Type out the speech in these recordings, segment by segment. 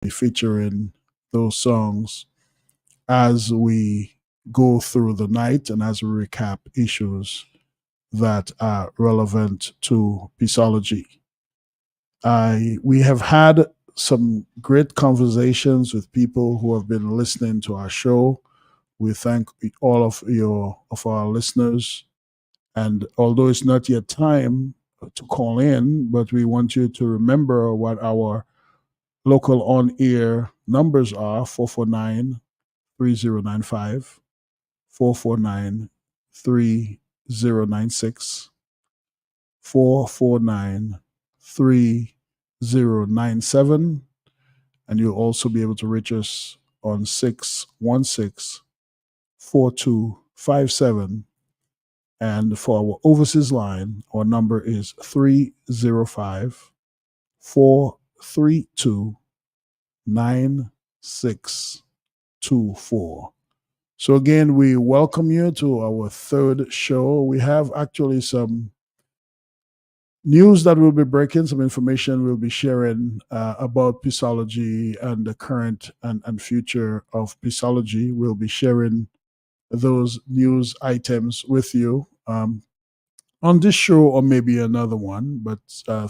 be featuring those songs as we go through the night and as we recap issues that are relevant to Peaceology. We have had some great conversations with people who have been listening to our show. We thank all of our listeners. And although it's not yet time to call in, but we want you to remember what our local on air numbers are: 449 3095, 449 3096, 449 3097, and you'll also be able to reach us on 616 4257. And for our overseas line, our number is 305 432 9624. So, again, we welcome you to our third show. We have actually some news that we'll be breaking, some information we'll be sharing about Peaceology and the current and future of Peaceology. We'll be sharing those news items with you on this show or maybe another one, but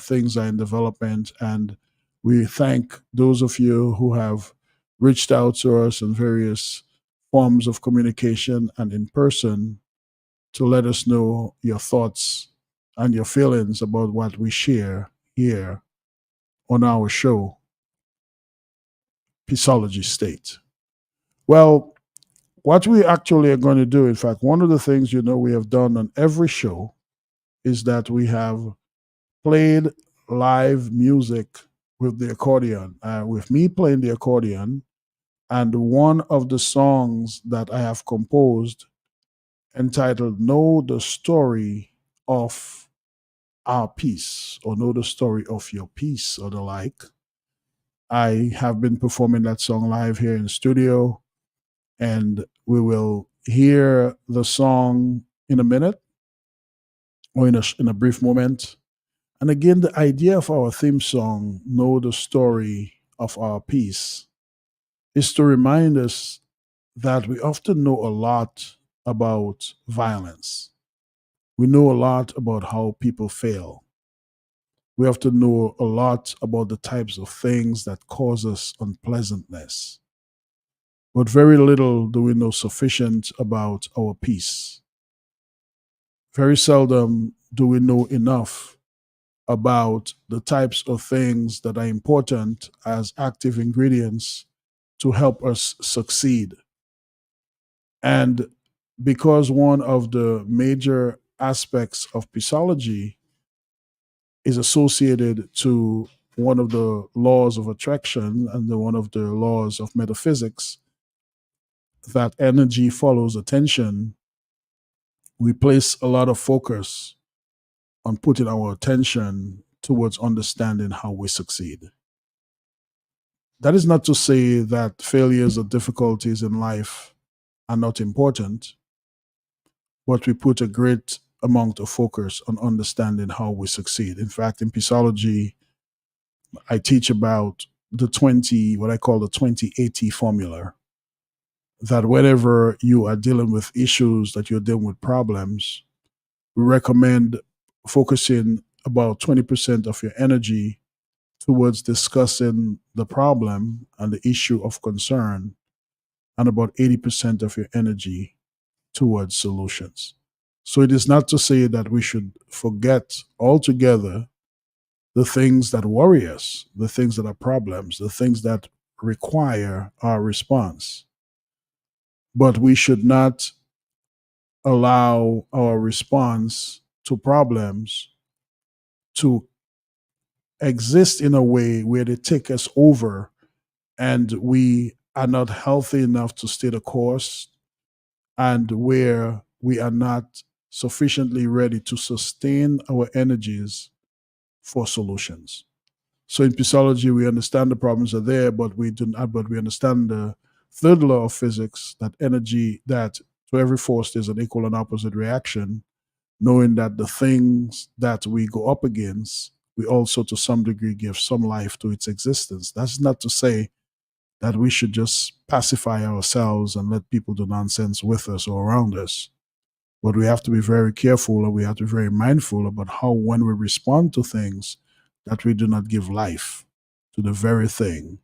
things are in development. And we thank those of you who have reached out to us in various forms of communication and in person to let us know your thoughts and your feelings about what we share here on our show, Peaceology State. Well, what we actually are going to do, in fact, one of the things we have done on every show is that we have played live music with the accordion, with me playing the accordion. And one of the songs that I have composed, entitled Know the Story of Our Peace, or Know the Story of Your Peace, or the like. I have been performing that song live here in the studio, and we will hear the song in a minute or in a brief moment. And again, the idea of our theme song, Know the Story of Our Peace, is to remind us that we often know a lot about violence. We know a lot about how people fail. We often know a lot about the types of things that cause us unpleasantness. But very little do we know sufficient about our peace. Very seldom do we know enough about the types of things that are important as active ingredients to help us succeed. And because one of the major aspects of Peaceology is associated to one of the laws of attraction and one of the laws of metaphysics, that energy follows attention, we place a lot of focus on putting our attention towards understanding how we succeed. That is not to say that failures or difficulties in life are not important, but we put a great amount of focus on understanding how we succeed. In fact, in Peaceology, I teach about what I call the 2080 formula, that whenever you are dealing with issues, that you're dealing with problems, we recommend focusing about 20% of your energy towards discussing the problem and the issue of concern, and about 80% of your energy towards solutions. So it is not to say that we should forget altogether the things that worry us, the things that are problems, the things that require our response. But we should not allow our response to problems to exist in a way where they take us over and we are not healthy enough to stay the course, and where we are not sufficiently ready to sustain our energies for solutions. So in Peaceology, we understand the problems are there, but we do not. But we understand the third law of physics, that energy, that to every force there's an equal and opposite reaction. Knowing that the things that we go up against, we also to some degree give some life to its existence. That's not to say that we should just pacify ourselves and let people do nonsense with us or around us. But we have to be very careful and we have to be very mindful about how, when we respond to things, that we do not give life to the very thing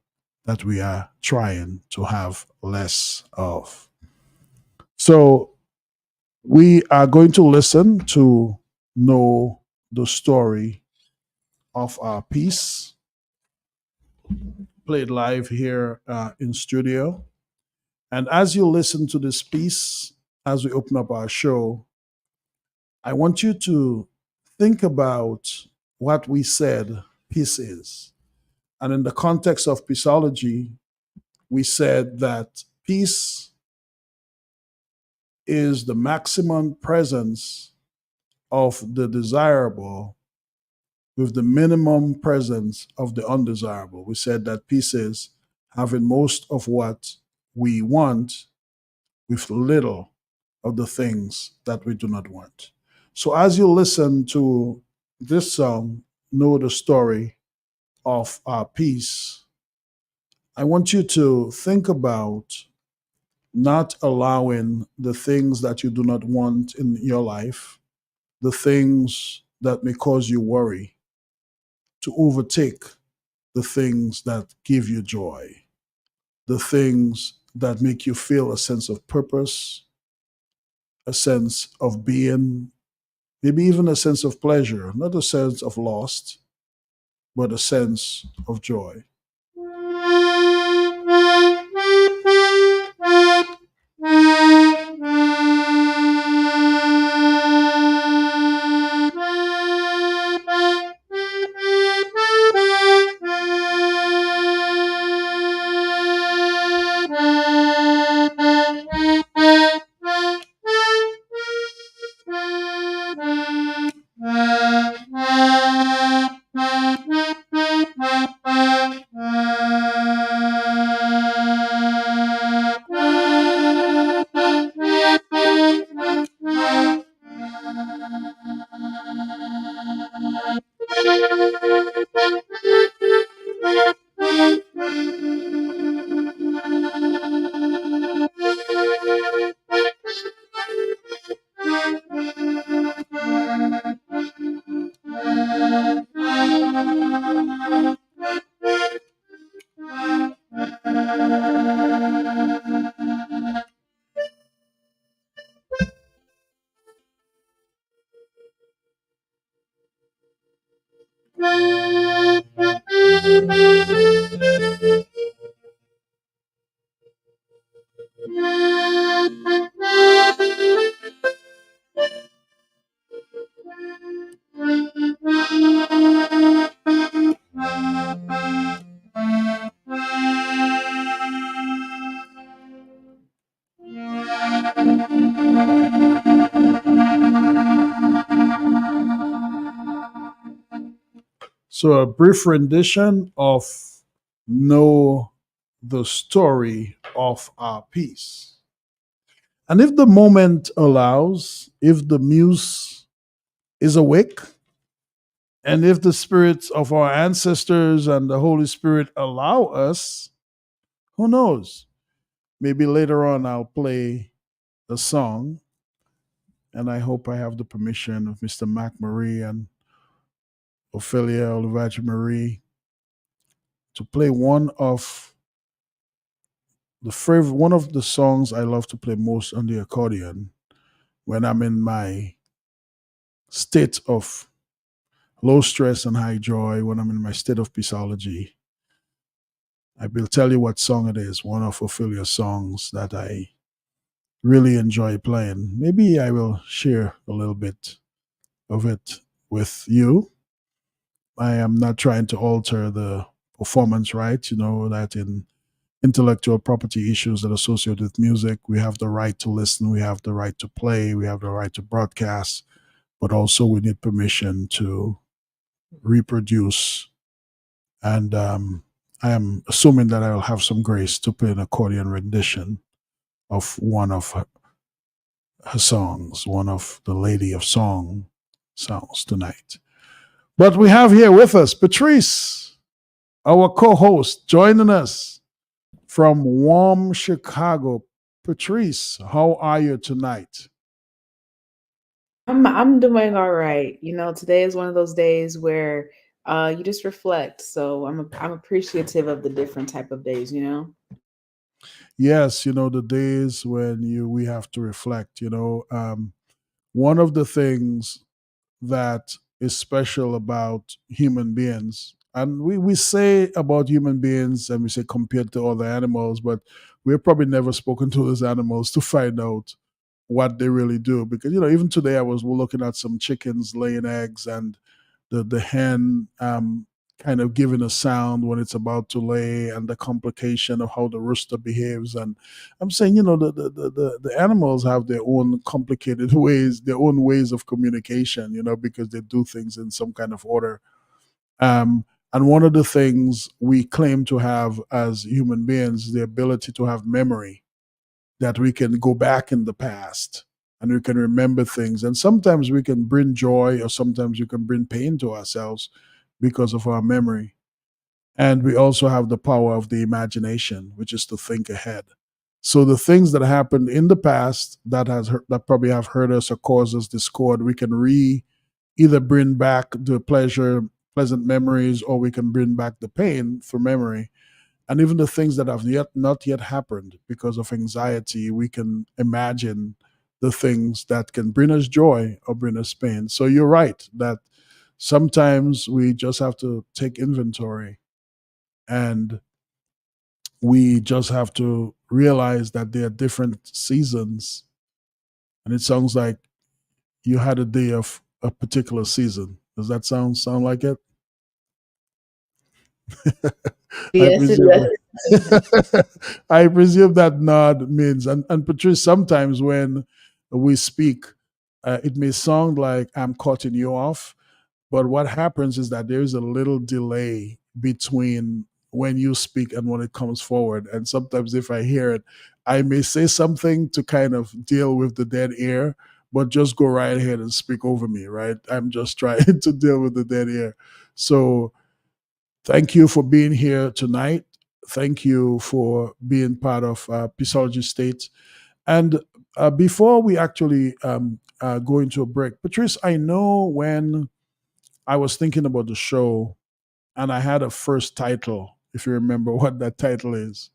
that we are trying to have less of. So we are going to listen to know the story of our piece, played live here in studio. And as you listen to this piece, as we open up our show, I want you to think about what we said peace is. And in the context of peaceology, we said that peace is the maximum presence of the desirable with the minimum presence of the undesirable. We said that peace is having most of what we want with little of the things that we do not want. So as you listen to this song, Know the Story of Our Peace, I want you to think about not allowing the things that you do not want in your life, the things that may cause you worry, to overtake the things that give you joy, the things that make you feel a sense of purpose, a sense of being, maybe even a sense of pleasure, not a sense of loss, but a sense of joy. So, a brief rendition of Know the Story of Our Peace. And if the moment allows, if the muse is awake, and if the spirits of our ancestors and the Holy Spirit allow us, who knows? Maybe later on I'll play a song, and I hope I have the permission of Mr. Mac Marie and Ophelia Olivachi Marie to play one of the songs I love to play most on the accordion when I'm in my state of low stress and high joy, when I'm in my state of peaceology. I will tell you what song it is, one of Ophelia's songs that I really enjoy playing. Maybe I will share a little bit of it with you. I am not trying to alter the performance right. You know that in intellectual property issues that are associated with music, we have the right to listen, we have the right to play, we have the right to broadcast, but also we need permission to reproduce. And I am assuming that I will have some grace to play an accordion rendition of one of her songs, one of the Lady of Song songs tonight. But we have here with us Patrice, our co host, joining us from warm Chicago. Patrice, how are you tonight? I'm doing all right. Today is one of those days where you just reflect. So I'm appreciative of the different type of days. Yes, the days when we have to reflect. One of the things that is special about human beings, and we say about human beings, and we say compared to other animals, but we've probably never spoken to those animals to find out what they really do. Because even today I was looking at some chickens laying eggs, and the hen kind of giving a sound when it's about to lay, and the complication of how the rooster behaves. And I'm saying, the animals have their own complicated ways, their own ways of communication, because they do things in some kind of order. um, and one of the things we claim to have as human beings, the ability to have memory, that we can go back in the past and we can remember things. And sometimes we can bring joy, or sometimes we can bring pain to ourselves because of our memory. And we also have the power of the imagination, which is to think ahead. So the things that happened in the past that probably have hurt us or caused us discord, we can either bring back the pleasant memories, or we can bring back the pain for memory. And even the things that have not yet happened, because of anxiety, we can imagine the things that can bring us joy or bring us pain. So you're right that sometimes we just have to take inventory, and we just have to realize that there are different seasons. And it sounds like you had a day of a particular season. Does that sound like it? I Yes, it presume. does. I presume that nod means, and Patrice, sometimes when we speak, it may sound like I'm cutting you off, but what happens is that there is a little delay between when you speak and when it comes forward. And sometimes if I hear it, I may say something to kind of deal with the dead air, but just go right ahead and speak over me, right? I'm just trying to deal with the dead air. So thank you for being here tonight. Thank you for being part of Peaceology State. And before we actually go into a break, Patrice, I know when I was thinking about the show, and I had a first title, if you remember what that title is.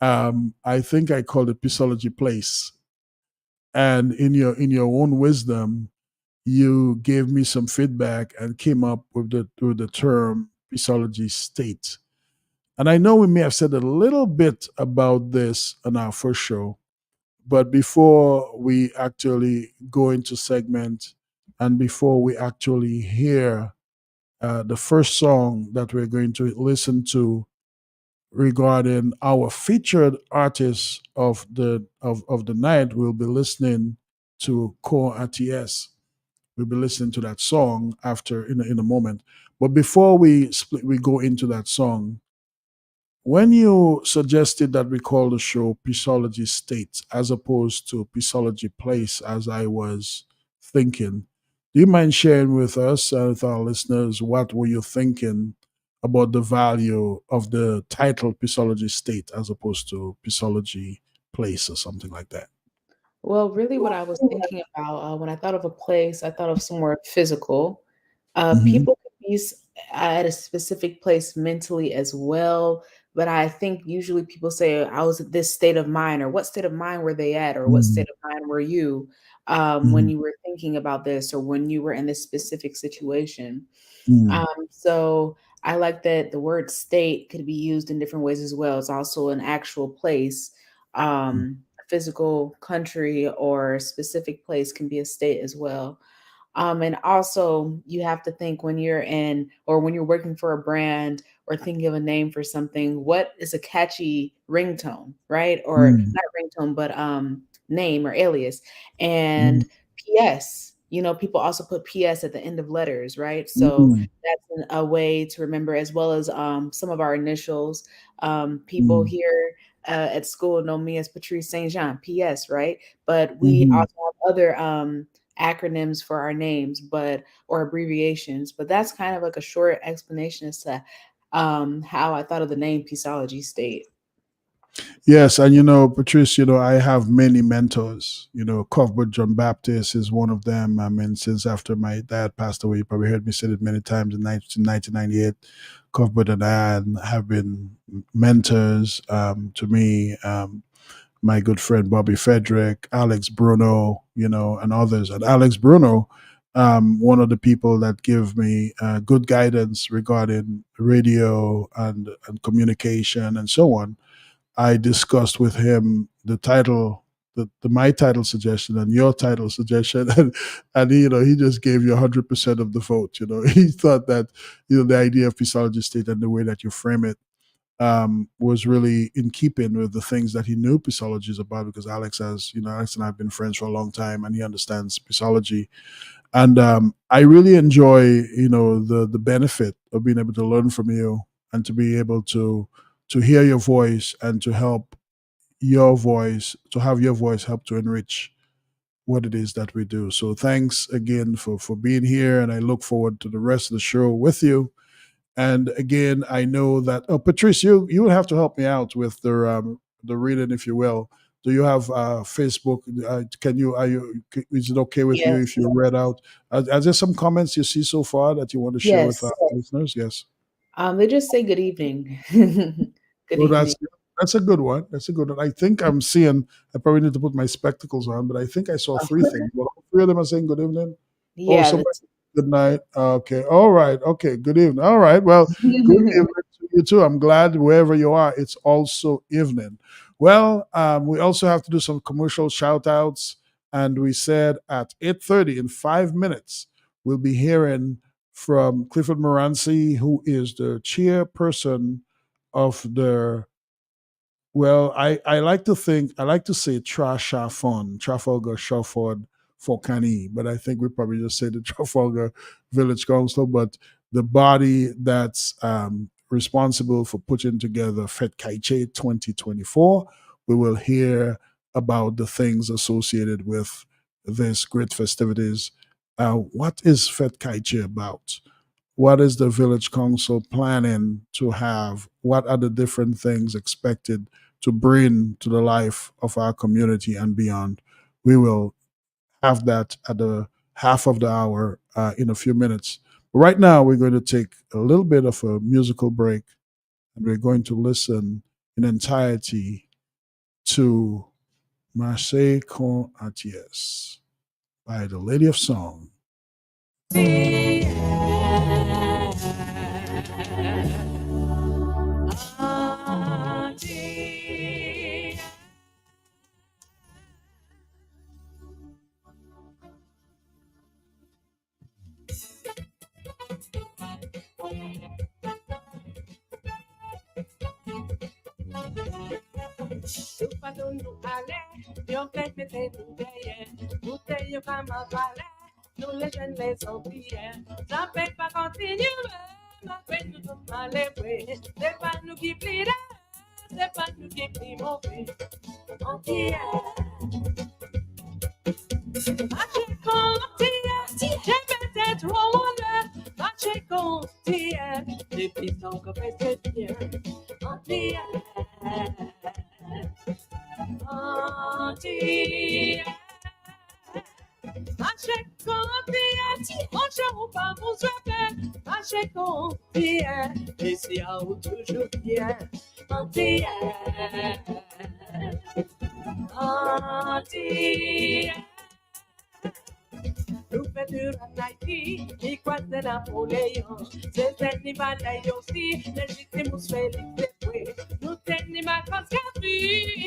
I think I called it Peaceology Place. And in your own wisdom, you gave me some feedback and came up with the term Peaceology State. And I know we may have said a little bit about this on our first show, but before we actually go into segment, and before we actually hear the first song that we're going to listen to regarding our featured artist of the night, we'll be listening to Core ATS. We'll be listening to that song after in a moment. But before we go into that song, when you suggested that we call the show Peaceology State as opposed to Peaceology Place, as I was thinking, do you mind sharing with us and with our listeners what were you thinking about the value of the title Peaceology State as opposed to Peaceology Place or something like that? Well, really, what I was thinking about when I thought of a place, I thought of somewhere physical. Mm-hmm. People could be at a specific place mentally as well, but I think usually people say, "I was at this state of mind," or "What state of mind were they at?" or "What Mm-hmm. state of mind were you when Mm-hmm. you were thinking about this, or when you were in this specific situation?" Mm-hmm. So I like that the word state could be used in different ways as well. It's also an actual place, a physical country or a specific place can be a state as well. And also, you have to think when you're in or when you're working for a brand or thinking of a name for something, what is a catchy ringtone, right? Or Mm-hmm. not ringtone, but name or alias. Mm-hmm. And PS, people also put PS at the end of letters, right? So Mm-hmm. that's a way to remember, as well as some of our initials. People here at school know me as Patrice St. Jean, PS, right? But we Mm-hmm. also have other acronyms for our names, but or abbreviations. But that's kind of like a short explanation as to how I thought of the name Peaceology State. Yes, and Patrice, I have many mentors. Cuthbert John Baptist is one of them. I mean, since after my dad passed away, you probably heard me say it many times in 1998. Cuthbert and I have been mentors to me. My good friend Bobby Frederick, Alex Bruno, and others. And Alex Bruno, one of the people that give me good guidance regarding radio and communication and so on. I discussed with him the title, my title suggestion and your title suggestion, and he just gave you 100% of the vote. He thought that the idea of Peaceology State and the way that you frame it was really in keeping with the things that he knew Peaceology is about, because Alex and I have been friends for a long time, and he understands Peaceology. And I really enjoy the benefit of being able to learn from you and to be able to hear your voice and to have your voice help to enrich what it is that we do. So thanks again for being here, and I look forward to the rest of the show with you. And again, I know that Patrice, you will have to help me out with the reading, if you will. Do you have Facebook? Can you are you Is it okay with you if Yes. you read out? Are there some comments you see so far that you want to share with our Yes. listeners? Yes. They just say good evening. Good Well, evening. that's a good one. That's a good one. I think I'm seeing. I probably need to put my spectacles on, but I think I saw three things. Well, all three of them are saying good evening. Oh, Yeah, somebody. Good night. Okay. All right. Okay. Good evening. All right. Well, good evening to you too. I'm glad wherever you are, it's also evening. Well, we also have to do some commercial shout outs. And we said at 8:30 in 5 minutes, we'll be hearing from Clifford Moranci, who is the chairperson of the I like to say Trashafon, Trafalgar Shufford for Cani, but I think we probably just say the Trafalgar Village Council, but the body that's responsible for putting together Fet Kaiche 2024. We will hear about the things associated with this great festivities. What is Fet Kaiche about? What is the village council planning to have? What are the different things expected to bring to the life of our community and beyond? We will have that at the half of the hour in a few minutes. But right now, we're going to take a little bit of a musical break, and we're going to listen in entirety to Marseille Con Atiès by the Lady of Song. Supadundu ale, yo que te tuye, bouteille comme un balai, nous les jeunes les oubliés. Ça fait pas continuer, ma peine nous sommes mal élevés. C'est pas nous qui plira, c'est pas nous qui plie mauvais. On tient, marcher continue, j'ai peut-être wonder, marcher continue, depuis ton que fait bien. On tient. Achei confiante, hoje eu vamos ver. Achei confiante, esse é o toujours bien. Antia, antia. L'ouverture en Haïti, il croise de Napoléon. C'est animal aussi, légitime Félix Lépré. Nous tenons ma conscience,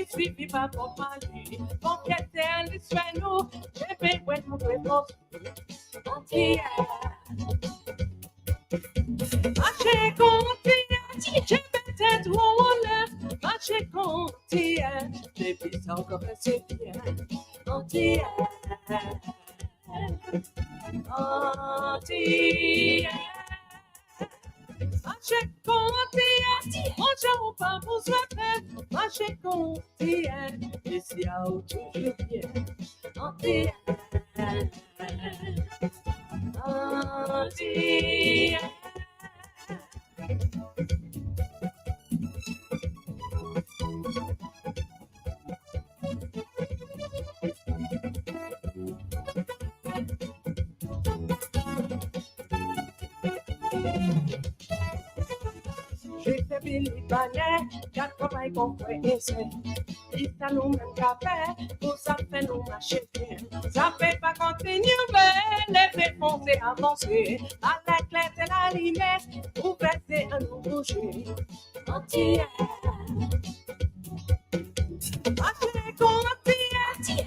suivi par mon mari. Conquête en l'histoire, nous, j'ai fait ouais, mon prénom. Entière. Marcher confiant, j'ai peut-être roule. Marcher confiant, j'ai vu ça encore assez bien. Entière. Entière. Marcher confiant, on joue pas pour se faire. Marcher confiant, ici à où toujours bien. Entière. Entière. J'étais Billy Banet, 80 qu'on fait essayer. Il t'a nous même café, pour ça fait nous marcher bien. Ça fait pas continuer, mais les foncer avancer. À la clé de la limite, pour passer un nous bouger. Entier. Marcher gontier,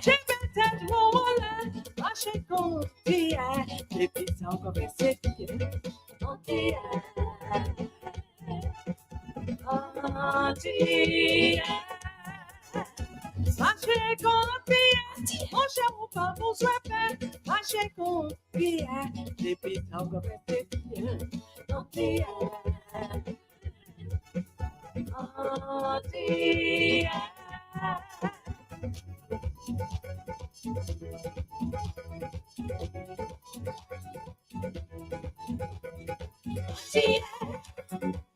j'ai peut-être mon wallet. Marcher gontier, les petits encore c'est bien. Entier. Entier. Marcher gontier, mon cher ou pas pour souhaiter. Marcher gontier, les petits encore c'est bien. Entier. Entier.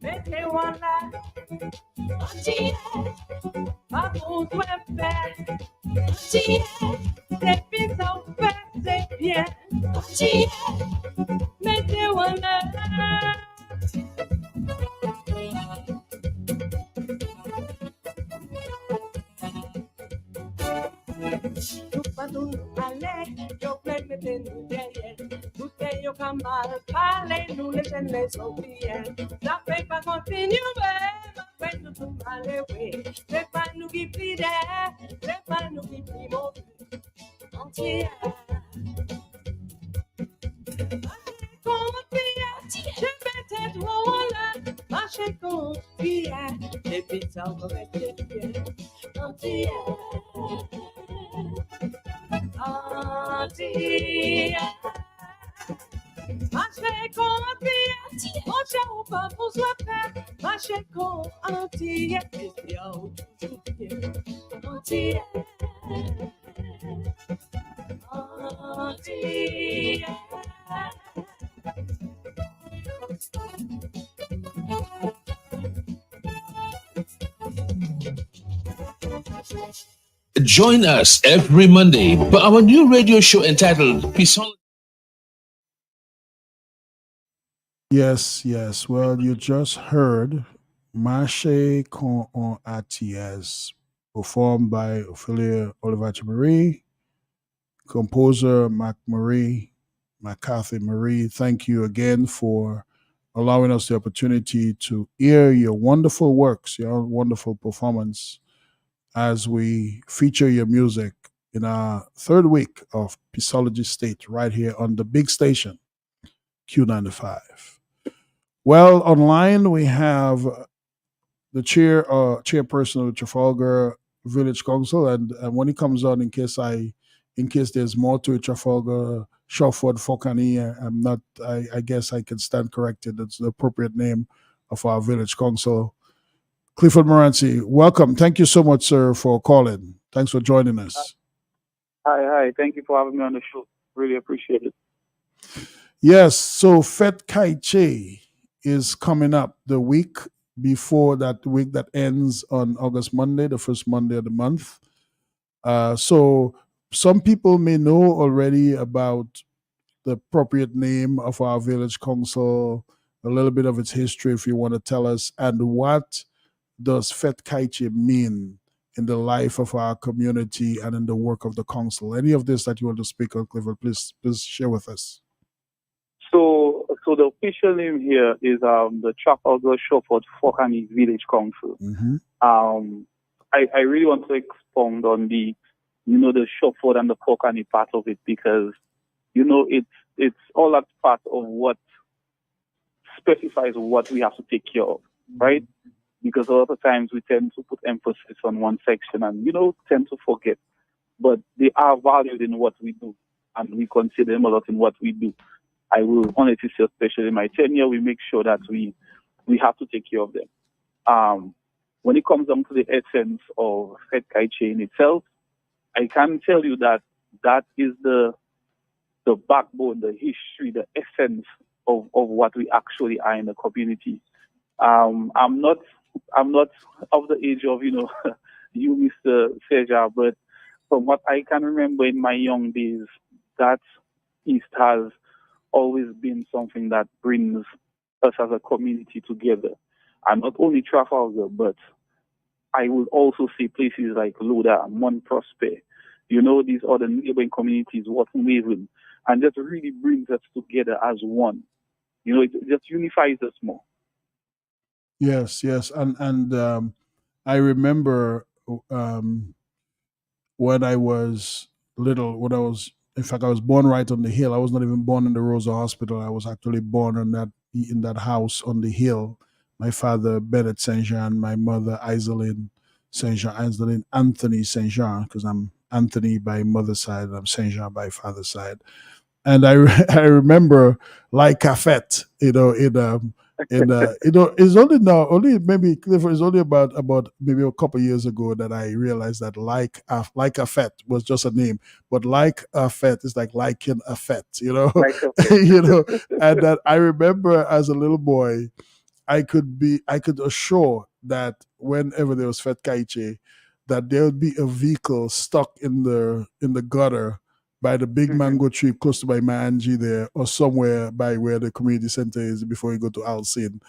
Mettez-moi là, pas pour toi faire, c'est bien, c'est bien, mettez-moi là. Tout pas nous aller, yo plein mettez nous derrière. Tout est yo camarade, parlez nous les jeunes les oubliés. Ça fait pas continuer, mais nous tout aller, oui. C'est pas nous qui plie, c'est pas nous qui plie mon entier. Je vais t'être voilà, marcher confié, les pizzas vont rester bien, entier. Entier. Marcher confié, mon cher ou pas pour soi faire, marcher confié, c'est bien, entier. Entier. Join us every Monday for our new radio show entitled Peaceology. Yes, yes. Well, you just heard Marche Con on ATS, performed by Ophelia Oliver Marie, composer Mac Marie, McCarthy Marie. Thank you again for allowing us the opportunity to hear your wonderful works, your wonderful performance as we feature your music in our third week of Peaceology State right here on the big station, Q95. Well, online we have the chairperson of the Trafalgar Village Council, and when he comes on, in case there's more to it, Trafalgar Shelford Fokani, I'm not. I guess I can stand corrected. That's the appropriate name of our village council. Clifford Moranci, welcome. Thank you so much, sir, for calling. Thanks for joining us. Hi. Thank you for having me on the show. Really appreciate it. Yes, so Fet Kai Che is coming up the week before that week that ends on August Monday, the first Monday of the month. So some people may know already about the appropriate name of our village council, a little bit of its history, if you want to tell us, and what does Fet Kaiche mean in the life of our community and in the work of the council? Any of this that you want to speak on, Clifford, please share with us. So the official name here is the Trafalgar Shelford Fokani Village Council. Mm-hmm. I really want to expound on the Shelford and the Fokani part of it, because it's all that part of what specifies what we have to take care of, right? Because a lot of times we tend to put emphasis on one section and tend to forget, but they are valued in what we do, and we consider them a lot in what we do. I will honestly say, especially in my tenure, we make sure that we have to take care of them. When it comes down to the essence of Fet Kai Chain itself, I can tell you that is the backbone, the history, the essence of what we actually are in the community. I'm not of the age of you, Mr. Seja, but from what I can remember in my young days, that East has always been something that brings us as a community together. And not only Trafalgar, but I will also say places like Loda, Mont Prosper, these other neighboring communities, Wharton Waven, and just really brings us together as one. It just unifies us more. Yes, yes, and I remember um, when I was little, in fact, I was born right on the hill. I was not even born in the Rosa Hospital. I was actually born in that house on the hill. My father, Bennett Saint Jean, my mother, Iselin Anthony Saint Jean, because I'm Anthony by mother's side, and I'm Saint Jean by father's side. And I remember like Cafet, it's only now, only maybe Clifford, it's only about maybe a couple of years ago that I realized that like a fet was just a name, but like a fet is like in a fet, Like a and that I remember as a little boy, I could assure that whenever there was Fet Kaiche, that there would be a vehicle stuck in the gutter by the big mango tree close to by Manji there, or somewhere by where the community center is before you go to Alcin.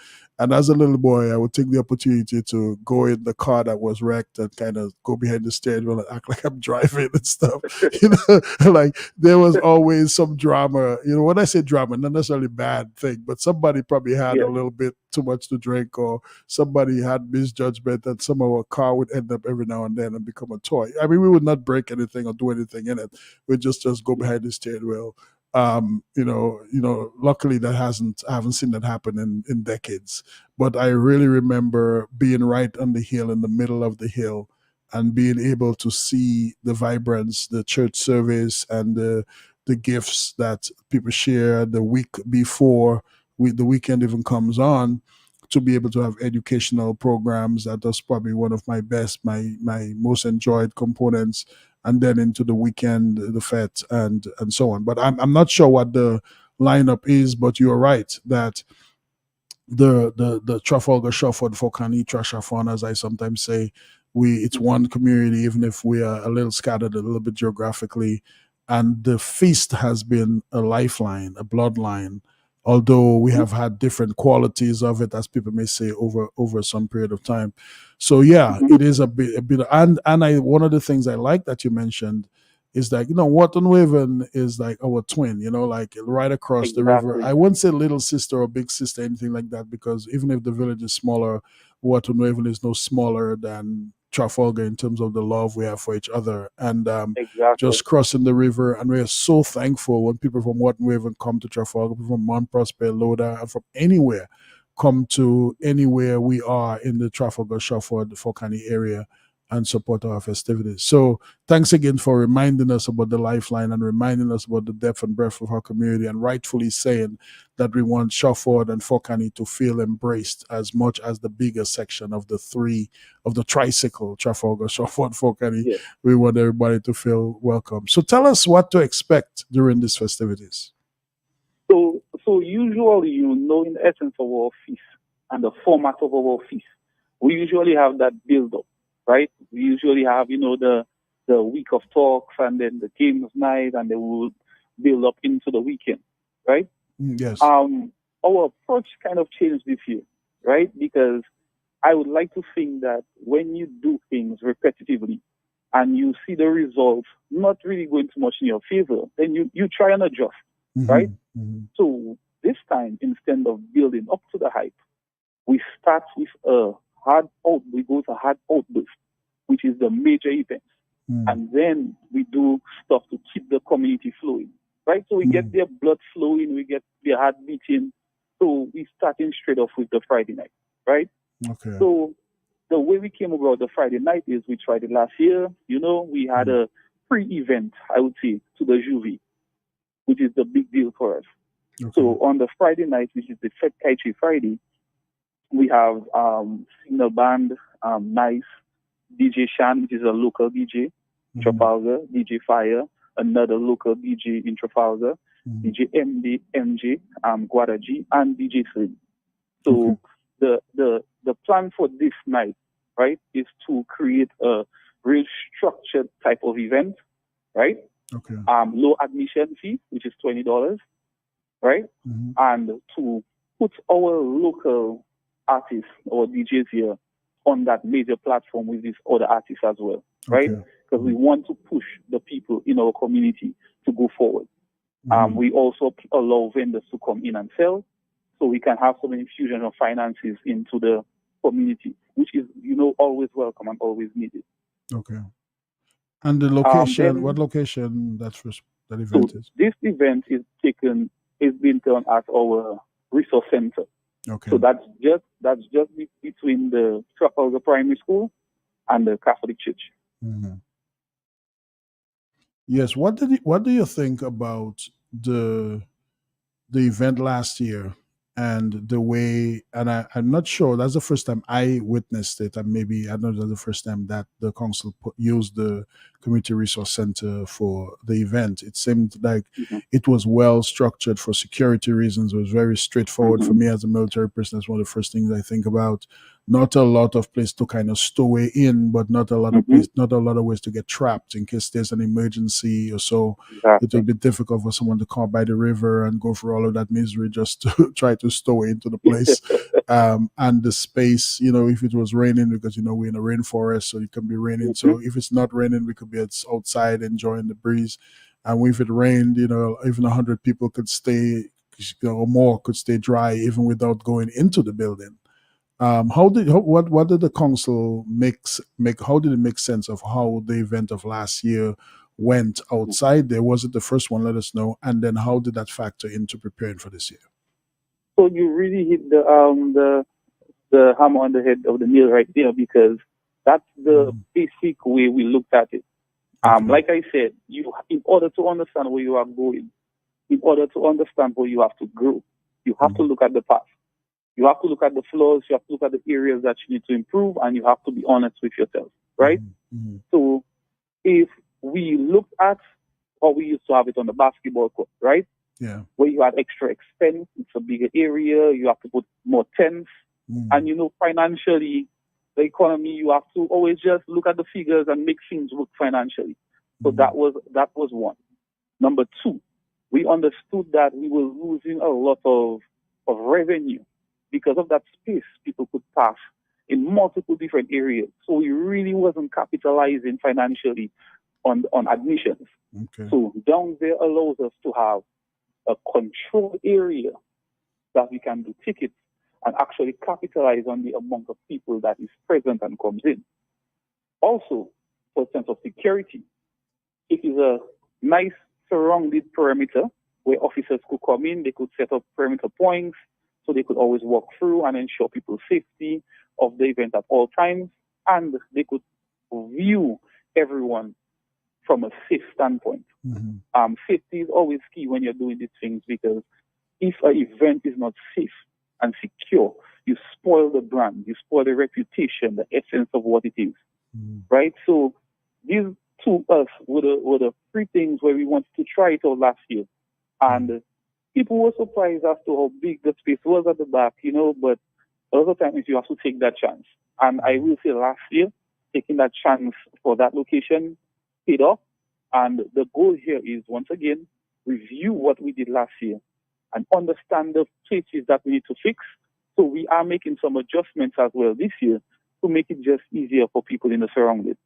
And as a little boy, I would take the opportunity to go in the car that was wrecked and kind of go behind the steering wheel and act like I'm driving and stuff. Like there was always some drama. When I say drama, not necessarily bad thing, but somebody probably had a Yes. little bit too much to drink, or somebody had misjudgment that somehow a car would end up every now and then and become a toy. I mean, we would not break anything or do anything in it. We'd just go behind the steering wheel. Luckily I haven't seen that happen in decades. But I really remember being right on the hill, in the middle of the hill, and being able to see the vibrance, the church service, and the gifts that people share the week before the weekend even comes on, to be able to have educational programs. That was probably one of my most enjoyed components. And then into the weekend, the fete, and so on. But I'm not sure what the lineup is, but you're right that the Trafalgar Shufford Fokani Trashafon, as I sometimes say, it's one community, even if we are a little scattered a little bit geographically. And the feast has been a lifeline, a bloodline, although we have had different qualities of it, as people may say, over some period of time. So yeah, it is a bit, and I one of the things I like that you mentioned is that Wharton Waven is like our twin, like right across the river. Exactly. I wouldn't say little sister or big sister, anything like that, because even if the village is smaller, Wharton Waven is no smaller than Trafalgar in terms of the love we have for each other. And Exactly. just crossing the river, and we are so thankful when people from Wharton Waven come to Trafalgar, people from Mount Prosper, Loda, and from anywhere come to anywhere we are in the Trafalgar Shufford Fokani area and support our festivities. So thanks again for reminding us about the lifeline and reminding us about the depth and breadth of our community, and rightfully saying that we want Shufford and Fokani to feel embraced as much as the bigger section of the tricycle, Trafalgar, Shufford, Fokani. Yes. We want everybody to feel welcome. So tell us what to expect during these festivities. So usually, in the essence of our feast and the format of our feast, we usually have that build up, right? We usually have, the week of talks, and then the games night, and then we'll build up into the weekend, right? Yes. Our approach kind of changed this year, right? Because I would like to think that when you do things repetitively and you see the results not really going too much in your favor, then you try and adjust, right? So this time, instead of building up to the hype, we start with we go to hard outburst, which is the major events. And then we do stuff to keep the community flowing, right? So we get their blood flowing, we get their heart beating. So we starting straight off with the Friday night, right? Okay. So the way we came about the Friday night is we tried it last year. We had a pre-event, I would say, to the Juvie, which is the big deal for us. Okay. So on the Friday night, which is the Fet Kaichi Friday, we have signal band, Nice, DJ Shan, which is a local DJ, Trafalgar, DJ Fire, another local DJ in Trafalgar, DJ MJ, Guadaji, and DJ Slim. So the plan for this night, right, is to create a real structured type of event, right? Okay. Low admission fee, which is $20, right? And to put our local artists or DJs here on that major platform with these other artists as well, right? Okay. Because we want to push the people in our community to go forward. We also allow vendors to come in and sell, so we can have some infusion of finances into the community, which is, always welcome and always needed. Okay. And the location, what Then, location that so event is? this event is being done at our resource center. Okay. So that's just between the Trafalgar Primary School and the Catholic Church. Yes. What do you think about the event last year and the way, and I'm not sure, that's the first time I witnessed it, and maybe I know that's the first time that the council used the community resource center for the event. It seemed like it was well structured for security reasons. It was very straightforward. For me as a military person, that's one of the first things I think about. Not a lot of place to kind of stow away in, but not a lot of ways to get trapped in case there's an emergency or so. Exactly. It would be difficult for someone to come by the river and go through all of that misery just to try to stow into the place. And the space, if it was raining, because we're in a rainforest, so it can be raining. So if it's not raining, we could be outside enjoying the breeze. And if it rained, even 100 people could stay, or more could stay dry even without going into the building. What did the council make? How did it make sense of how the event of last year went outside there? Was it the first one? Let us know. And then how did that factor into preparing for this year? So you really hit the hammer on the head of the nail right there, because that's the basic way we looked at it. Like I said, in order to understand where you are going, in order to understand where you have to grow, you have to look at the past. You have to look at the flaws, you have to look at the areas that you need to improve, and you have to be honest with yourself, right? So if we looked at how we used to have it on the basketball court, right? Yeah. Where you had extra expense, it's a bigger area, you have to put more tents, and financially, the economy, you have to always just look at the figures and make things work financially. So that was one. Number two, we understood that we were losing a lot of revenue because of that space people could pass in multiple different areas. So we really wasn't capitalizing financially on admissions. Okay. So down there allows us to have a control area that we can do tickets and actually capitalize on the amount of people that is present and comes in. Also, for a sense of security, it is a nice surrounded perimeter where officers could come in, they could set up perimeter points, so they could always walk through and ensure people's safety of the event at all times, and they could view everyone from a safe standpoint. Safety is always key when you're doing these things, because if an event is not safe and secure, you spoil the brand, you spoil the reputation, the essence of what it is, right? So these to us were the three things where we wanted to try it out last year. And people were surprised as to how big the space was at the back, but a lot of times you have to take that chance. And I will say last year, taking that chance for that location paid off. And the goal here is, once again, review what we did last year and understand the places that we need to fix. So we are making some adjustments as well this year to make it just easier for people in the surroundings.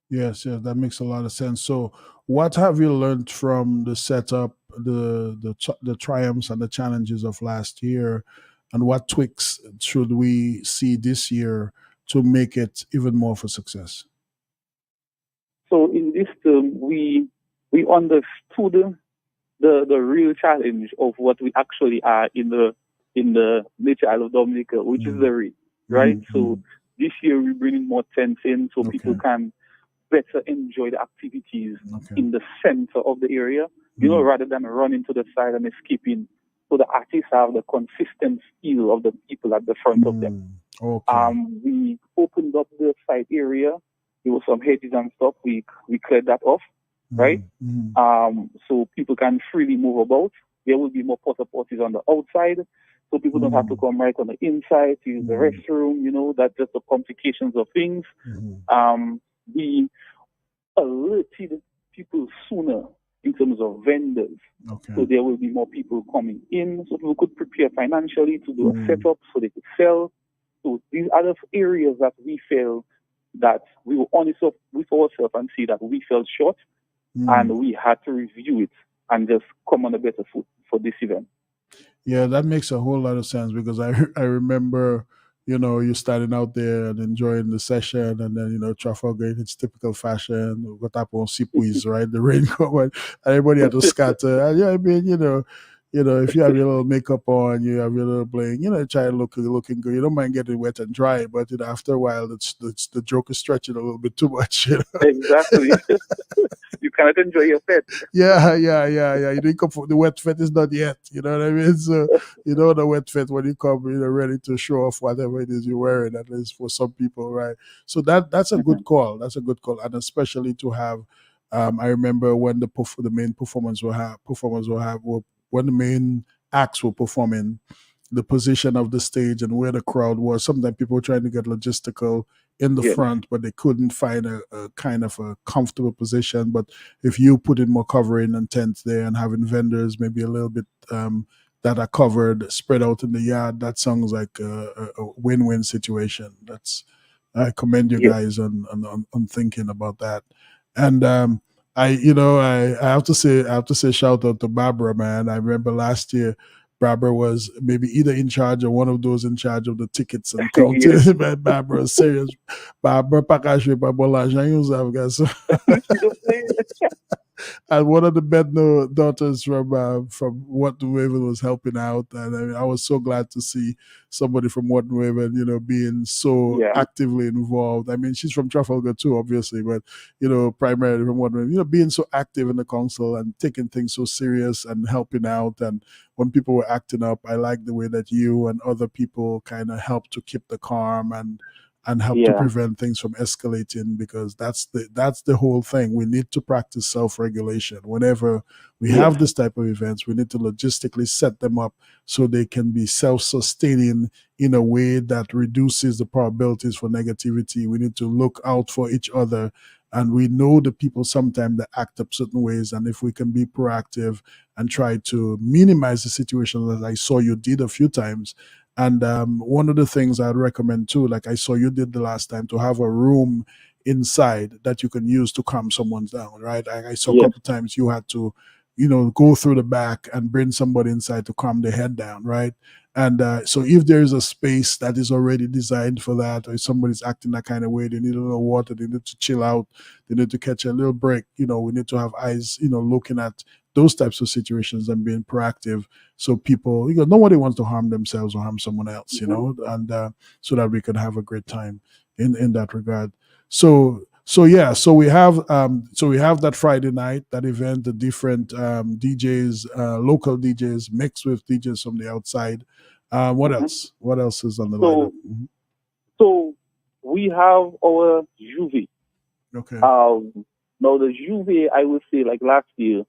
Yes, that makes a lot of sense. So, what have you learned from the setup, the triumphs and the challenges of last year, and what tweaks should we see this year to make it even more of a success? So, in this term, we understood the real challenge of what we actually are in the nature Isle of Dominica, which is the rain, right? So this year we're bringing more tents in so people can better enjoy the activities in the center of the area, rather than running to the side and escaping. So the artists have the consistent feel of the people at the front of them. We opened up the side area. There were some hedges and stuff. We cleared that off, right? So people can freely move about. There will be more porta potties on the outside, so people don't have to come right on the inside to use the restroom. That's just the complications of things. We alerted people sooner in terms of vendors. Okay. So there will be more people coming in, so people could prepare financially to do a Mm. setup so they could sell. So these are the areas that we felt that we were honest with ourselves and see that we fell short, and we had to review it and just come on a better foot for this event. Yeah, that makes a whole lot of sense because I remember, you starting out there and enjoying the session, and then Trafalgar in its typical fashion, what happened on Sipuis, right? The rain come and everybody had to scatter. And yeah, I mean, if you have your little makeup on, you have your little bling, try to looking good. You don't mind getting wet and dry, but after a while, it's the joke is stretching a little bit too much. Exactly. You cannot enjoy your pet. Yeah. You didn't come for the wet fit is not yet. You know what I mean? So the wet fit when you come, ready to show off whatever it is you're wearing. At least for some people, right? So that's a good call. That's a good call, and especially to have. I remember when the main when the main acts were performing, the position of the stage and where the crowd was. Sometimes people were trying to get logistical in the Yes. front, but they couldn't find a kind of a comfortable position. But if you put in more covering and tents there and having vendors maybe a little bit that are covered, spread out in the yard, that sounds like a win-win situation. I commend you Yes. guys on thinking about that. And I have to say shout out to Barbara, man. I remember last year Barbara was maybe either in charge or one of those in charge of the tickets and counting. Yes. Man, Barbara is serious. Barbara Pakashi Babola guys. She don't play. And one of the Bedno daughters from Wharton Waven was helping out, and I mean, I was so glad to see somebody from Wharton Waven, being so Yeah. actively involved. I mean, she's from Trafalgar too, obviously, but primarily from Wharton Waven, being so active in the council and taking things so serious and helping out. And when people were acting up, I like the way that you and other people kind of helped to keep the calm and help to Yeah. prevent things from escalating, because that's the whole thing. We need to practice self-regulation whenever we have this type of events. We need to logistically set them up so they can be self-sustaining in a way that reduces the probabilities for negativity. We need to look out for each other, and we know the people sometimes that act up certain ways, and if we can be proactive and try to minimize the situation, as I saw you did a few times. And one of the things I'd recommend too, like I saw you did the last time, to have a room inside that you can use to calm someone down, right? I saw a couple of times you had to, go through the back and bring somebody inside to calm their head down, right? And so if there's a space that is already designed for that, or if somebody's acting that kind of way, they need a little water, they need to chill out, they need to catch a little break, we need to have eyes, looking at those types of situations and being proactive. So people, nobody wants to harm themselves or harm someone else, and so that we can have a great time in that regard. So we have that Friday night, that event, the different DJs, local DJs mixed with DJs from the outside. What else? What else is on the lineup? So we have our Juve. Okay. Now the Juve, I would say, like last year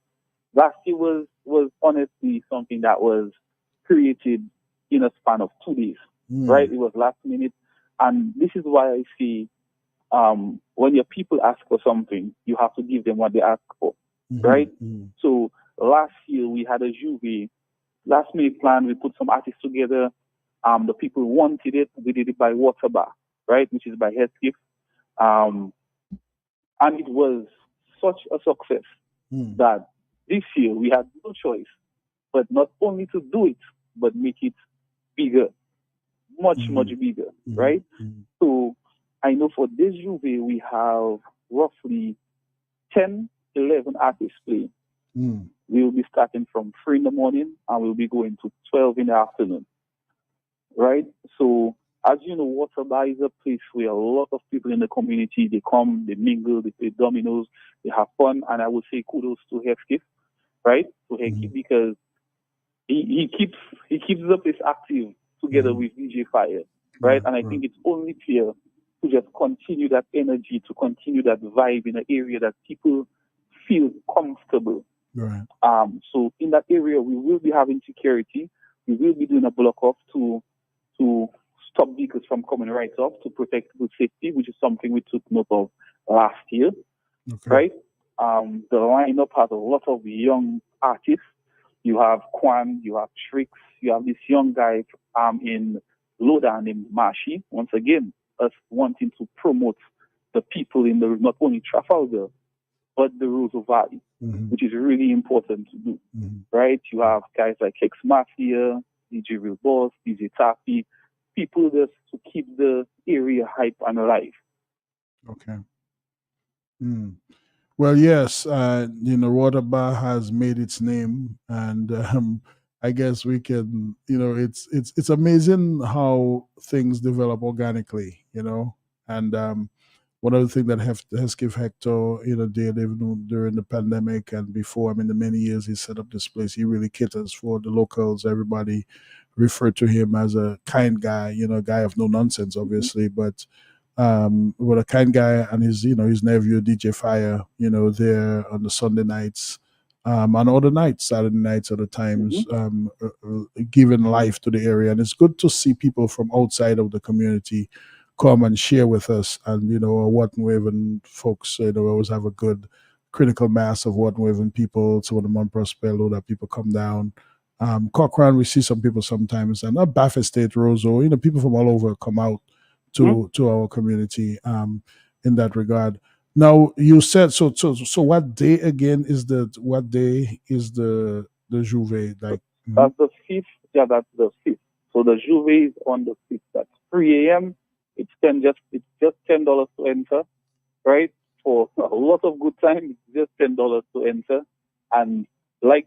was honestly something that was created in a span of 2 days, right? It was last minute, and this is why I see when your people ask for something, you have to give them what they ask for, right? So last year we had a Juve last minute plan. We put some artists together. The people wanted it. We did it by water bar, right, which is by Headskiff. And it was such a success that this year we had no choice but not only to do it, but make it bigger, much bigger, right? So I know for this Juve, we have roughly 10, 11 artists playing. We will be starting from 3 in the morning and we'll be going to 12 in the afternoon, right? So as you know, Water Bar is a place where a lot of people in the community, they come, they mingle, they play dominoes, they have fun. And I would say kudos to Headskiff, right? To Headskiff, because he keeps the place active together with DJ Fire, right? And I think it's only fair to just continue that energy, to continue that vibe in an area that people feel comfortable. Right. So in that area, we will be having security. We will be doing a block off to stop vehicles from coming right off, to protect people's safety, which is something we took note of last year, right? The lineup has a lot of young artists. You have Quan, you have Tricks, you have this young guy in Loda named Mashi. Once again, us wanting to promote the people in the not only Trafalgar but the Roseau Valley, which is really important to do. Right? You have guys like Hex Mafia, DJ Real Boss, DJ Taffy, people just to keep the area hype and alive. Okay. Well, yes, Waterbar has made its name, and I guess we can, it's amazing how things develop organically, and one of the things that has give Hector, did even during the pandemic and before, I mean, the many years he set up this place, he really caters for the locals. Everybody referred to him as a kind guy, guy of no nonsense, obviously, but with a kind guy and his nephew DJ Fire, there on the Sunday nights, and other nights, Saturday nights, other times, giving life to the area. And it's good to see people from outside of the community come and share with us. And Waterwaven folks, always have a good critical mass of Waterwaven people. Some of the Mount Prospero that people come down. Cochrane, we see some people sometimes, and not Baffin State, Roseau, people from all over come out to our community in that regard. Now you said so. What day again is the Juve like? That's the 5th. Yeah, that's the 5th. So the Juve is on the 5th. That's 3 a.m. It's just $10 to enter, right? For a lot of good time, it's just $10 to enter. And like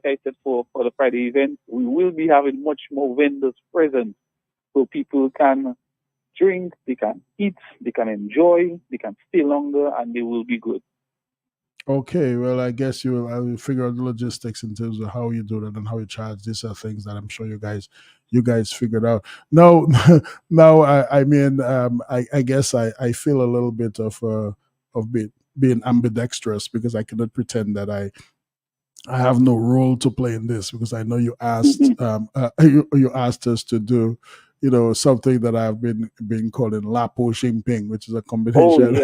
I said for the Friday event, we will be having much more vendors present, so people can drink, they can eat, they can enjoy, they can stay longer, and they will be good. Okay, well, I guess I will figure out the logistics in terms of how you do that and how you charge. These are things that I'm sure you guys figured out. No, now I mean, I guess I feel a little bit of being ambidextrous because I cannot pretend that I have no role to play in this because I know you asked you asked us to do something that I've been calling Lapo Jinping, which is a combination.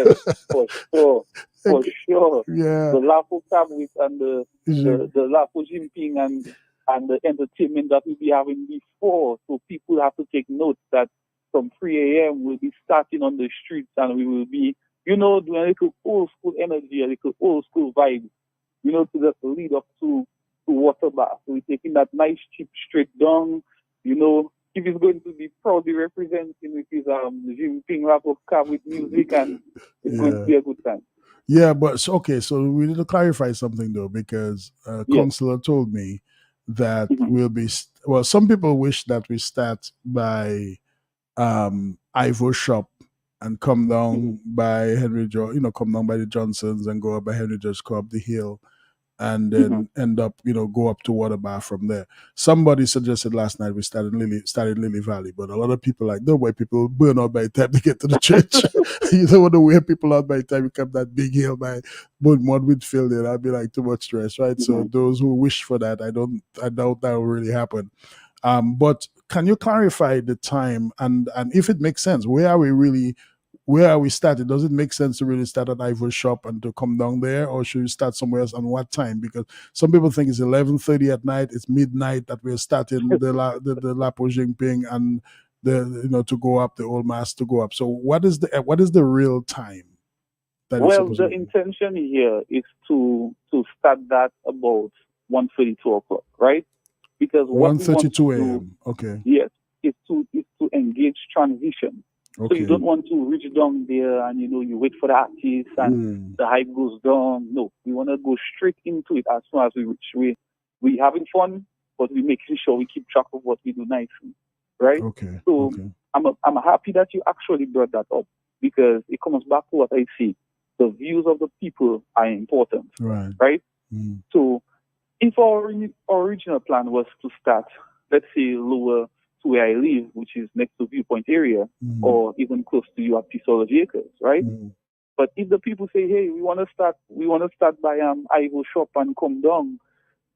Oh yes, for sure. Yeah. The Lapo Fabric and the Lapo Jinping and the entertainment that we'll be having before. So people have to take note that from 3 a.m. we'll be starting on the streets and we will be, doing a little old school energy, a little old school vibe, to just lead up to water bath. So we're taking that nice cheap straight down, if he's going to be proudly representing with his Jinping rap of car with music, and it's going to be a good time. Yeah, but so we need to clarify something though, because Counselor told me that we'll be some people wish that we start by Ivo Shop and come down by Henry George, come down by the Johnsons and go up by Henry George, go up the hill, and then end up, go up to Waterbar from there. Somebody suggested last night we started Lily Valley, but a lot of people no way people burn out by the time they get to the church. You don't want to wear people out by the time you come that big hill by Mud Whitfield, and I'd be like too much stress, right? So those who wish for that, I doubt that will really happen. But can you clarify the time and if it makes sense? Where are we starting? Does it make sense to really start at Ivory Shop and to come down there, or should we start somewhere else? And what time? Because some people think it's 11:30 at night, it's midnight that we're starting the Lapo Jinping and to go up the old mass to go up. So what is the real time? Well, the intention here is to start that about 1:32 o'clock, right? Because 1:32 a.m. Okay. Yes, is to engage transition. Okay. So you don't want to reach down there and you wait for the artist and the hype goes down. No, we want to go straight into it as soon as we reach. We having fun, but we making sure we keep track of what we do nicely, right? Okay. So I'm happy that you actually brought that up because it comes back to what I see. The views of the people are important, right? So if our original plan was to start, let's say, lower to where I live, which is next to Viewpoint area, or even close to you at Peaceology Acres, right? But if the people say, hey, we want to start by Ivo Shop and come down,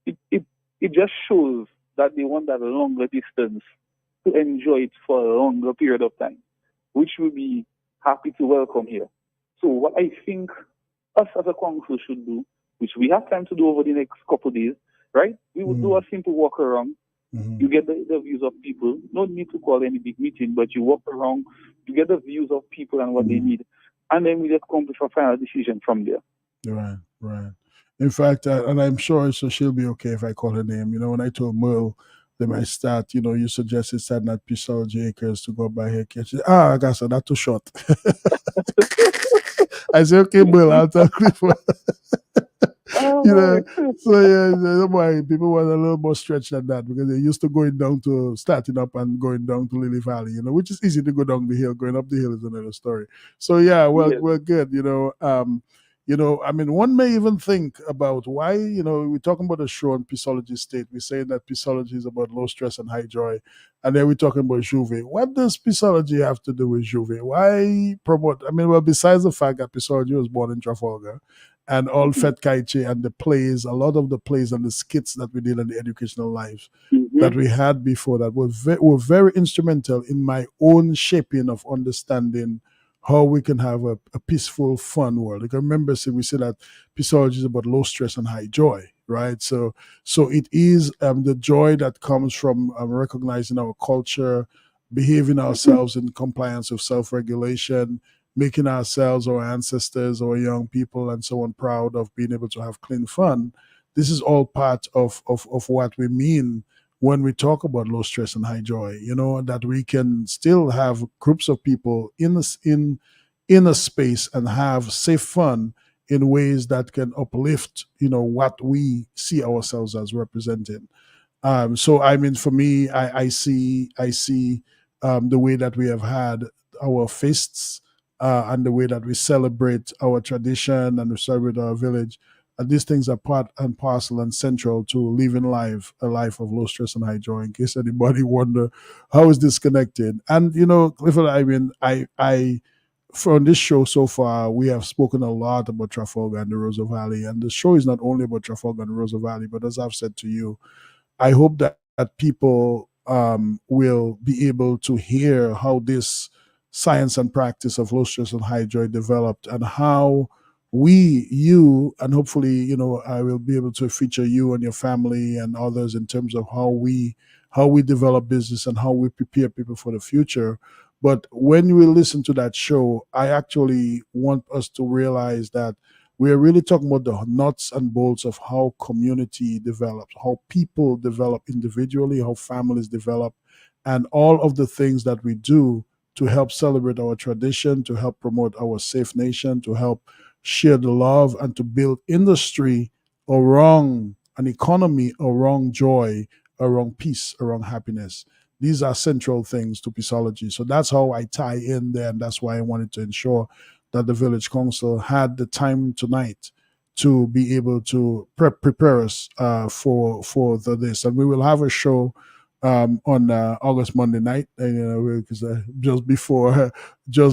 it just shows that they want that longer distance to enjoy it for a longer period of time, which we'll be happy to welcome here. So what I think us as a council should do, which we have time to do over the next couple of days, right? We would do a simple walk around. Mhm. You get the views of people. No need to call any big meeting, but you walk around, you get the views of people and what they need, and then we just come with a final decision from there. Right, right. In fact, and I'm sure so she'll be okay if I call her name. You know, when I told Merle they might start, you know, you suggested starting at Peaceology Acres to go by here. She said, I got so that's too short. I said, okay, Merle, I'll talk before. Oh You know, boy. so yeah, don't worry. People want a little more stretch than that because they're used to going down to starting up and going down to Lily Valley, you know, which is easy to go down the hill. Going up the hill is another story. So yeah, well, Yes. we're good. You know, I mean, one may even think about why, you know, we're talking about a show on Peaceology State. We're saying that Peaceology is about low stress and high joy. And then we're talking about Juve. What does Peaceology have to do with Juve? Why promote? I mean, well, besides the fact that Peaceology was born in Trafalgar, and all Mm-hmm. Fet Kaiche and the plays, a lot of the plays and the skits that we did in the educational lives Mm-hmm. that we had before that were very instrumental in my own shaping of understanding how we can have a peaceful, fun world. Like I remember, we say that Peaceology is about low stress and high joy, right? So it is the joy that comes from recognizing our culture, behaving ourselves in compliance with self-regulation, making ourselves, our ancestors, our young people, and so on proud of being able to have clean fun. This is all part of what we mean when we talk about low stress and high joy, you know, that we can still have groups of people in a space and have safe fun in ways that can uplift, you know, what we see ourselves as representing. So I mean, for me, I see the way that we have had our feasts and the way that we celebrate our tradition and we celebrate our village. And these things are part and parcel and central to living life, a life of low stress and high joy. In case anybody wonder how is this connected, and you know, Clifford, I mean, I from this show so far, we have spoken a lot about Trafalgar and the Rosa Valley, and the show is not only about Trafalgar and the Rosa Valley, but as I've said to you, I hope that people will be able to hear how this science and practice of low stress and high joy developed and how you, and hopefully, you know, I will be able to feature you and your family and others in terms of how we develop business and how we prepare people for the future. But when we listen to that show, I actually want us to realize that we are really talking about the nuts and bolts of how community develops, how people develop individually, how families develop, and all of the things that we do to help celebrate our tradition, to help promote our safe nation, to help share the love, and to build industry around an economy, around joy, around peace, around happiness. These are central things to Peaceology. So that's how I tie in there, and that's why I wanted to ensure that the village council had the time tonight to be able to prepare us for this, and we will have a show on August Monday night, you know, because just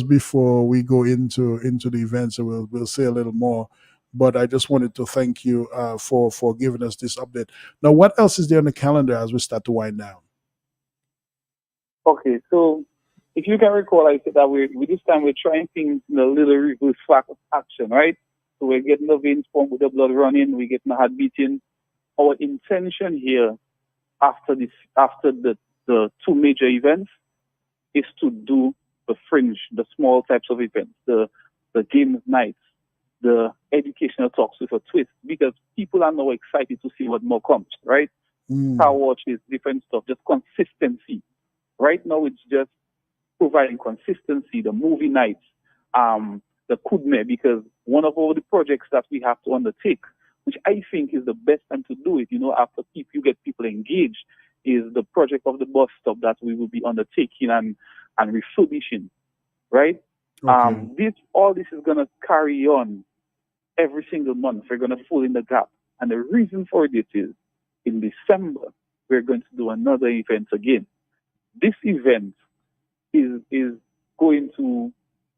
before we go into the event, so we'll say a little more. But I just wanted to thank you for giving us this update. Now, what else is there on the calendar as we start to wind down? Okay, so if you can recall, I said that we this time we're trying things in a little reverse action, right? So we're getting the veins pumped with the blood running, we're getting the heart beating. Our intention here after the two major events is to do the fringe, the small types of events, the game nights, the educational talks with a twist, because people are now excited to see what more comes, right? Car Mm, watches, different stuff, just consistency. Right now, it's just providing consistency, the movie nights, the kudme, because one of all the projects that we have to undertake, which I think is the best time to do it, you know, after you get people engaged, is the project of the bus stop that we will be undertaking and refurbishing, right? okay. All this is gonna carry on every single month. We're gonna fill in the gap, and the reason for it is in December we're going to do another event again. This event is going to,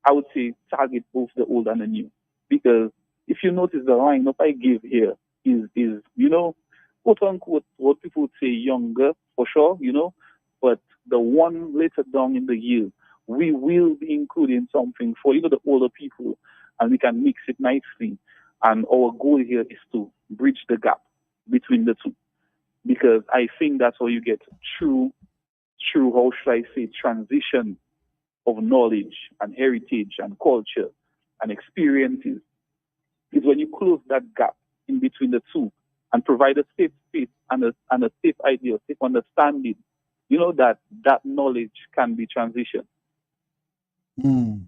I would say, target both the old and the new. Because if you notice the lineup I give here is you know, quote unquote, what people would say younger for sure, you know, but the one later down in the year, we will be including something for, you know, the older people, and we can mix it nicely. And our goal here is to bridge the gap between the two, because I think that's how you get true, how should I say, transition of knowledge and heritage and culture and experiences, is when you close that gap in between the two and provide a safe space and a safe idea, a safe understanding, that knowledge can be transitioned. Mm.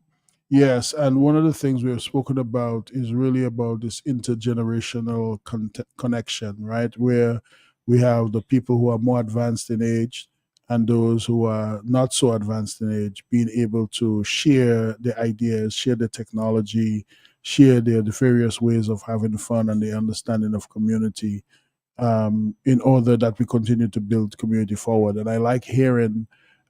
Yes, and one of the things we have spoken about is really about this intergenerational connection, right? Where we have the people who are more advanced in age and those who are not so advanced in age being able to share the ideas, share the technology, share the various ways of having fun and the understanding of community, in order that we continue to build community forward. And I like hearing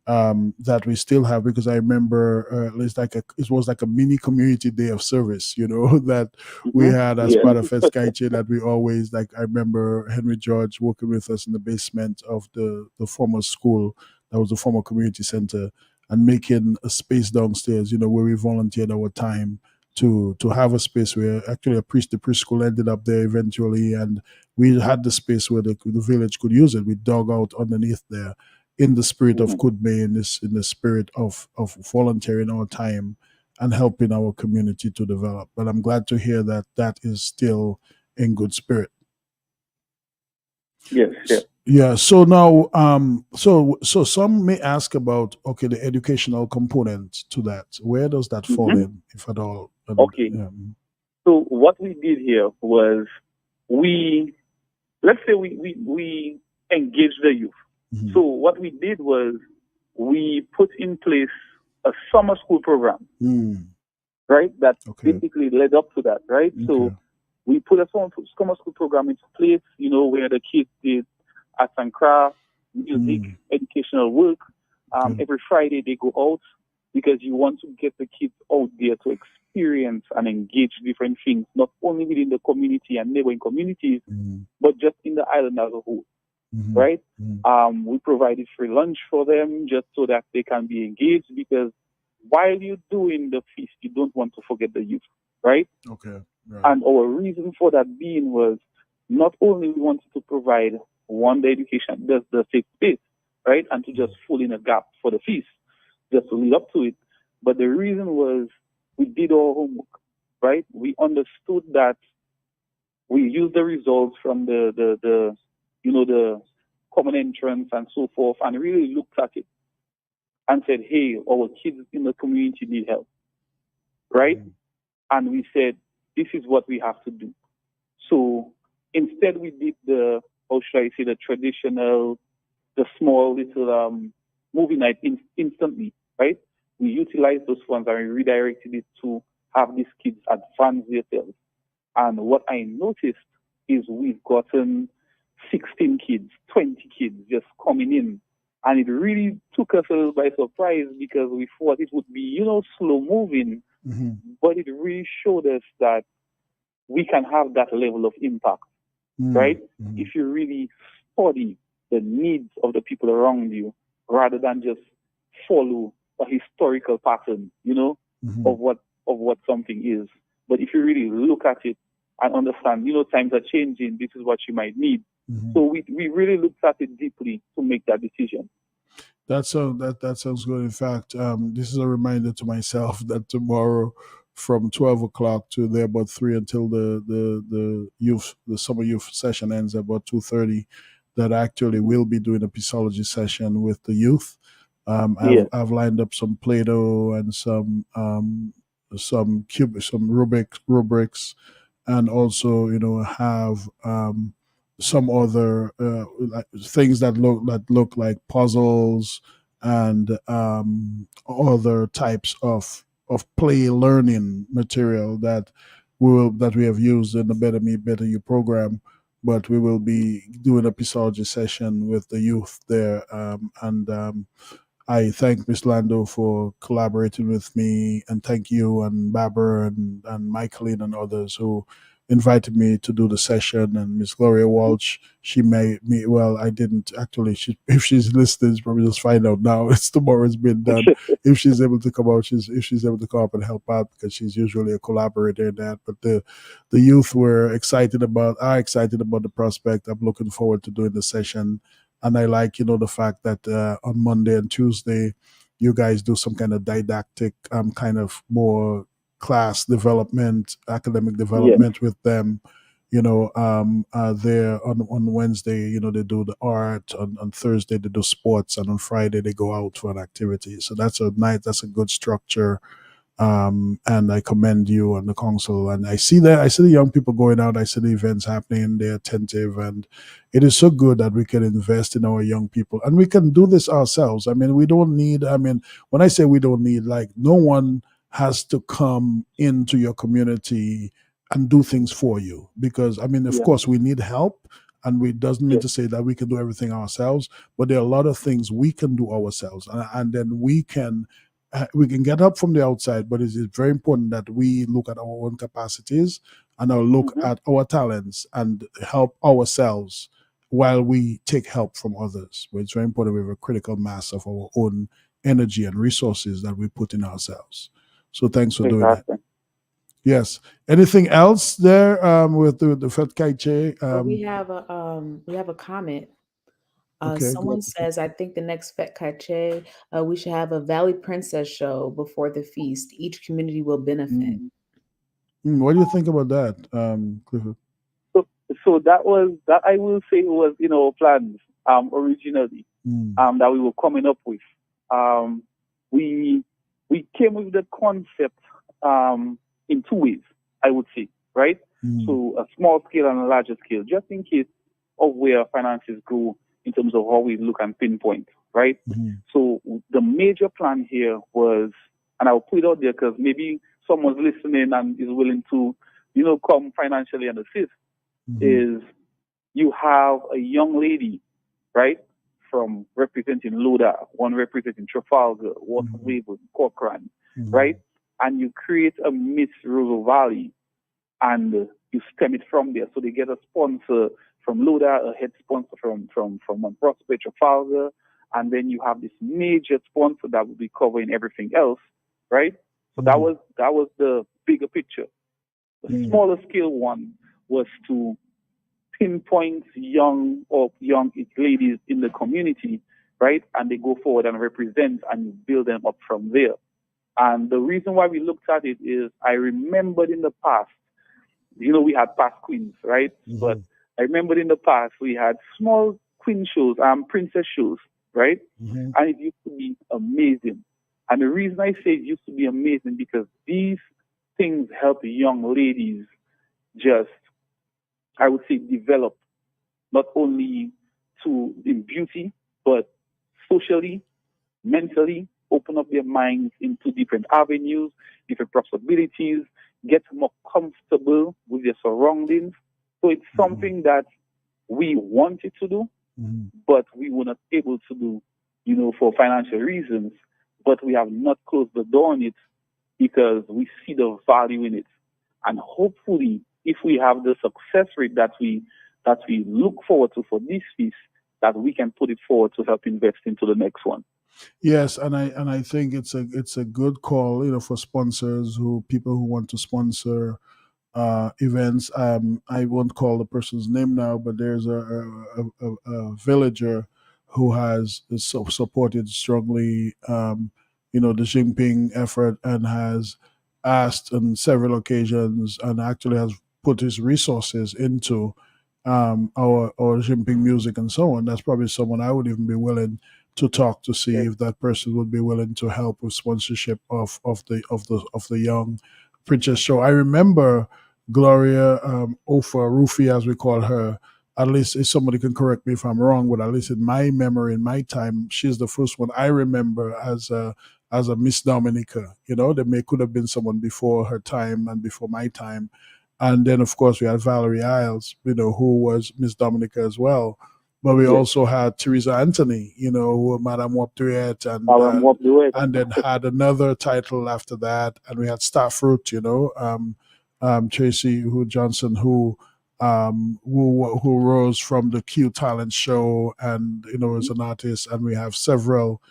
that we still have, because I remember it was like a mini community day of service, that we Mm-hmm. had as Yeah. part of Feskaiche, that we always, like, I remember Henry George working with us in the basement of the former school, that was the former community center, and making a space downstairs, where we volunteered our time to have a space where actually the preschool ended up there eventually, and we had the space where the village could use it. We dug out underneath there in the spirit of Mhm. Kudme, in the spirit of volunteering our time and helping our community to develop. But I'm glad to hear that that is still in good spirit. Yes, yeah. Yeah. So now, so some may ask about, okay, the educational component to that. Where does that fall Hmm. in, if at all? And Okay. yeah. So what we did here was, we let's say we engaged the youth. Mhm. So what we did was, we put in place a summer school program, Mm, right? That okay. basically led up to that, right? Okay. So we put a summer school program into place, where the kids did arts and crafts, music, Mm, educational work. good. Every Friday they go out, because you want to get the kids out there to experience and engage different things, not only within the community and neighboring communities, Mm, but just in the island as a whole, mhm, right? mhm. We provided free lunch for them just so that they can be engaged, because while you're doing the feast, you don't want to forget the youth, right? Okay. Right. And our reason for that being was, not only we wanted to provide one, the education, the safe space, right, and to just fill in a gap for the feast, just to lead up to it, but the reason was, we did our homework, right? We understood that, we used the results from the common entrance and so forth, and really looked at it and said, hey, our kids in the community need help, right? Mm, And we said, this is what we have to do. So instead, we did how should I say, the traditional, the small little movie night instantly, right? We utilized those funds and we redirected it to have these kids advance themselves. And what I noticed is, we've gotten 16 kids, 20 kids just coming in. And it really took us a little by surprise, because we thought it would be, slow moving, mhm, but it really showed us that we can have that level of impact, mm, right? mhm. If you really study the needs of the people around you, rather than just follow a historical pattern, Mhm. of what something is. But if you really look at it and understand, times are changing, this is what you might need. Mhm. So we really looked at it deeply to make that decision. That sounds good. In fact, this is a reminder to myself that tomorrow, from 12 o'clock to there about 3 until the summer youth session ends about 2:30, that I actually Mhm. will be doing a Peaceology session with the youth. Yes. I've lined up some Play-Doh and some rubrics, and also have some other like things that look like puzzles and other types of play learning material that we have used in the Better Me Better You program. But we will be doing a Pisology session with the youth there, and I thank Miss Lando for collaborating with me, and thank you and Baber and Michaeline and others who invited me to do the session, and Miss Gloria Walsh, she made me. Well, I didn't actually. If she's listening, she's probably just find out now. It's tomorrow's been done. If she's able to come out, if she's able to come up and help out, because she's usually a collaborator in that. But the youth are excited about the prospect. I'm looking forward to doing the session, and I like the fact that on Monday and Tuesday, you guys do some kind of didactic, kind of more class development, academic development with them. There on Wednesday, they do the art. On Thursday, they do sports, and on Friday, they go out for an activity. So that's a good structure. And I commend you and the council. And I see the young people going out. I see the events happening. They're attentive, and it is so good that we can invest in our young people, and we can do this ourselves. I mean, we don't need. I mean, when I say we don't need, like, no one has to come into your community and do things for you, because I mean, of course, we need help. And it doesn't mean to say that we can do everything ourselves, but there are a lot of things we can do ourselves, and then we can get help from the outside. But it's very important that we look at our own capacities and look at our talents and help ourselves while we take help from others. But it's very important we have a critical mass of our own energy and resources that we put in ourselves. So thanks for doing that. Yes. Anything else there with the Fed Kaiche? We have a comment. Someone says, I think the next Fet Cache, we should have a Valley Princess show before the feast. Each community will benefit. What do you think about that, Clifford? So that I will say was in our plans originally that we were coming up with. We came with the concept in two ways, I would say, right? So a small scale and a larger scale, just in case of where finances go in terms of how we look and pinpoint, right? So the major plan here was, and I'll put it out there because maybe someone's listening and is willing to, come financially and assist, is you have a young lady, right, from representing Loda, one representing Trafalgar, Water Wavell, Cochrane, right? And you create a Miss Roseau Valley, and you stem it from there. So they get a sponsor from Loda, a head sponsor from Prospect, Trafalgar, and then you have this major sponsor that will be covering everything else, right? So that was the bigger picture. The smaller scale one was to pinpoint young ladies in the community, right? And they go forward and represent, and you build them up from there. And the reason why we looked at it is I remembered in the past, we had past queens, right? But I remembered in the past we had small queen shows, princess shows, right? And it used to be amazing. And the reason I say it used to be amazing because these things help young ladies just, I would say, develop not only in beauty, but socially, mentally, open up their minds into different avenues, different possibilities, get more comfortable with their surroundings. So it's something that we wanted to do, but we were not able to do, for financial reasons. But we have not closed the door on it because we see the value in it. And hopefully, if we have the success rate that we look forward to for this feast, that we can put it forward to help invest into the next one. Yes, and I think it's a good call, for sponsors people who want to sponsor events. I won't call the person's name now, but there's a villager who has supported strongly, the Jinping effort, and has asked on several occasions, and actually has put his resources into our Jinping music and so on. That's probably someone I would even be willing to talk to see if that person would be willing to help with sponsorship of the young princess show. I remember Gloria Ofa Rufi, as we call her. At least, if somebody can correct me if I'm wrong, but at least in my memory, in my time, she's the first one I remember as a Miss Dominica. There could have been someone before her time and before my time. And then, of course, we had Valerie Isles, who was Miss Dominica as well. But we also had Teresa Anthony, who Madame Wap Duet, and then had another title after that. And we had Starfruit, Tracy who Johnson, who rose from the Q Talent Show, and is an artist, and we have several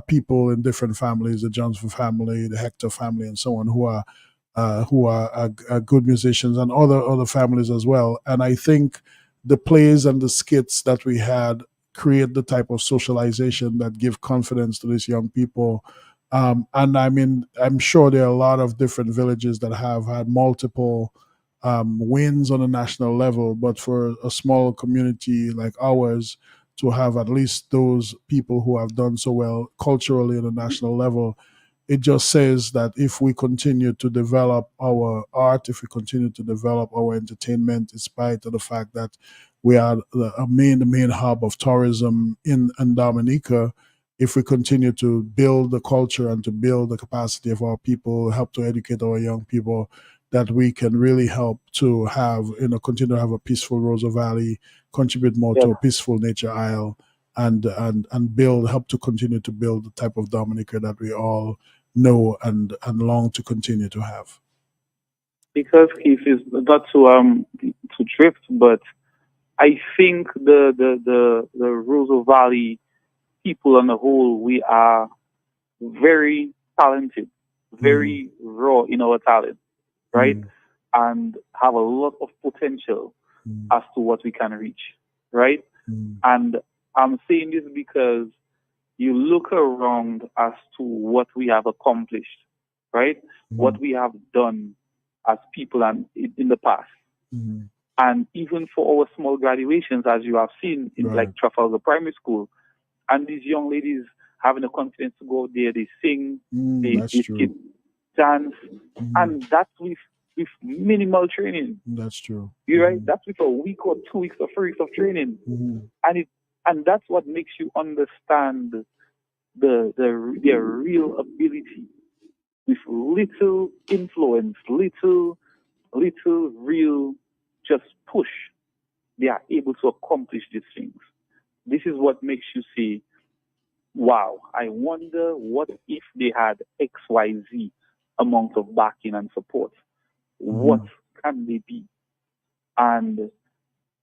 people in different families, the Johnson family, the Hector family, and so on, who are good musicians, and other families as well. And I think the plays and the skits that we had create the type of socialization that give confidence to these young people. And I mean, I'm sure there are a lot of different villages that have had multiple wins on a national level, but for a small community like ours to have at least those people who have done so well culturally on a national level, it just says that if we continue to develop our art, if we continue to develop our entertainment, in spite of the fact that we are the main hub of tourism in Dominica, if we continue to build the culture and to build the capacity of our people, help to educate our young people, that we can really help to have, continue to have a peaceful Rosa Valley, contribute more Yeah, to a peaceful Nature Isle, and build, help to continue to build the type of Dominica that we all know and long to continue to have. because Keith is not to drift, but I think the Roseau Valley people on the whole, we are very talented, Mm, very raw in our talent, right? mm, And have a lot of potential mm, as to what we can reach, right? mm, And I'm saying this because you look around as to what we have accomplished, right? mm, What we have done as people and in the past. mm. And even for our small graduations, as you have seen in Right. like Trafalgar Primary School, and these young ladies having the confidence to go out there, they sing, That's they true. skip, dance, Mm, and that's with minimal training. that's true. You're right. That's with a week or 2 weeks or 3 weeks of training, Mhm, and that's what makes you understand their real ability with little influence, little real just push. They are able to accomplish these things. This is what makes you say, wow, I wonder what if they had XYZ amount of backing and support. What mhm, can they be? And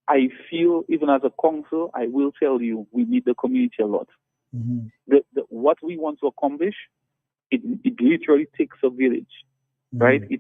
I feel, even as a council, I will tell you, we need the community a lot. mhm, What we want to accomplish, it literally takes a village, right? mhm,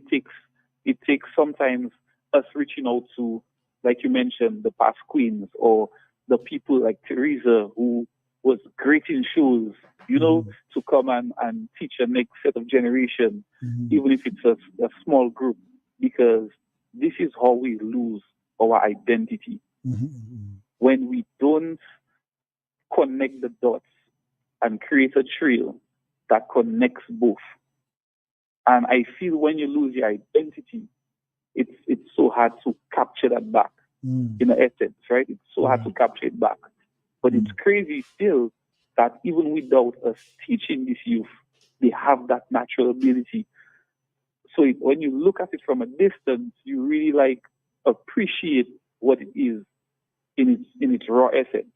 It takes sometimes us reaching out to, like you mentioned, the past queens or the people like Teresa who was great in shows, mhm, to come and teach a next set of generation, mhm, even if it's a small group, because this is how we lose our identity mhm, when we don't connect the dots and create a trail that connects both. And I feel when you lose your identity, it's so hard to capture that back mhm, in a essence, right? It's so hard to right. capture it back. But it's Mm, crazy still that even without us teaching this youth, they have that natural ability. So when you look at it from a distance, you really like appreciate what it is in its raw essence.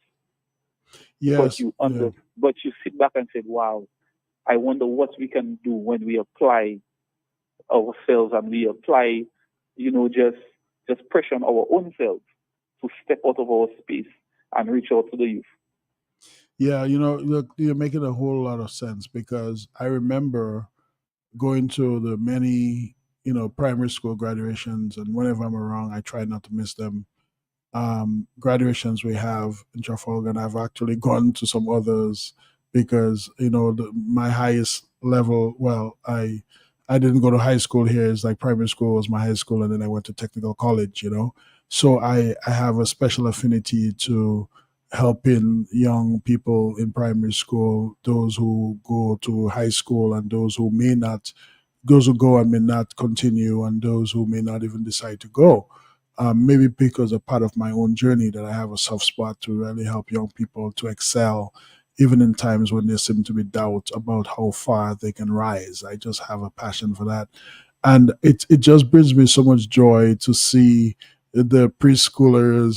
But yes. you Yeah. but you sit back and say, wow, I wonder what we can do when we apply ourselves and we apply, just pressure on our own selves to step out of our space and reach out to the youth. Yeah. Look, you're making a whole lot of sense, because I remember going to the many, primary school graduations, and whenever I'm around, I try not to miss them. Graduations we have in Trafalgar, and I've actually gone to some others, because my highest level. Well, I didn't go to high school here. It's like primary school was my high school, and then I went to technical college. So I have a special affinity to helping young people in primary school, those who go to high school, and those who go and may not continue, and those who may not even decide to go. Maybe because a part of my own journey, that I have a soft spot to really help young people to excel, even in times when there seem to be doubt about how far they can rise. I just have a passion for that. And it just brings me so much joy to see the preschoolers,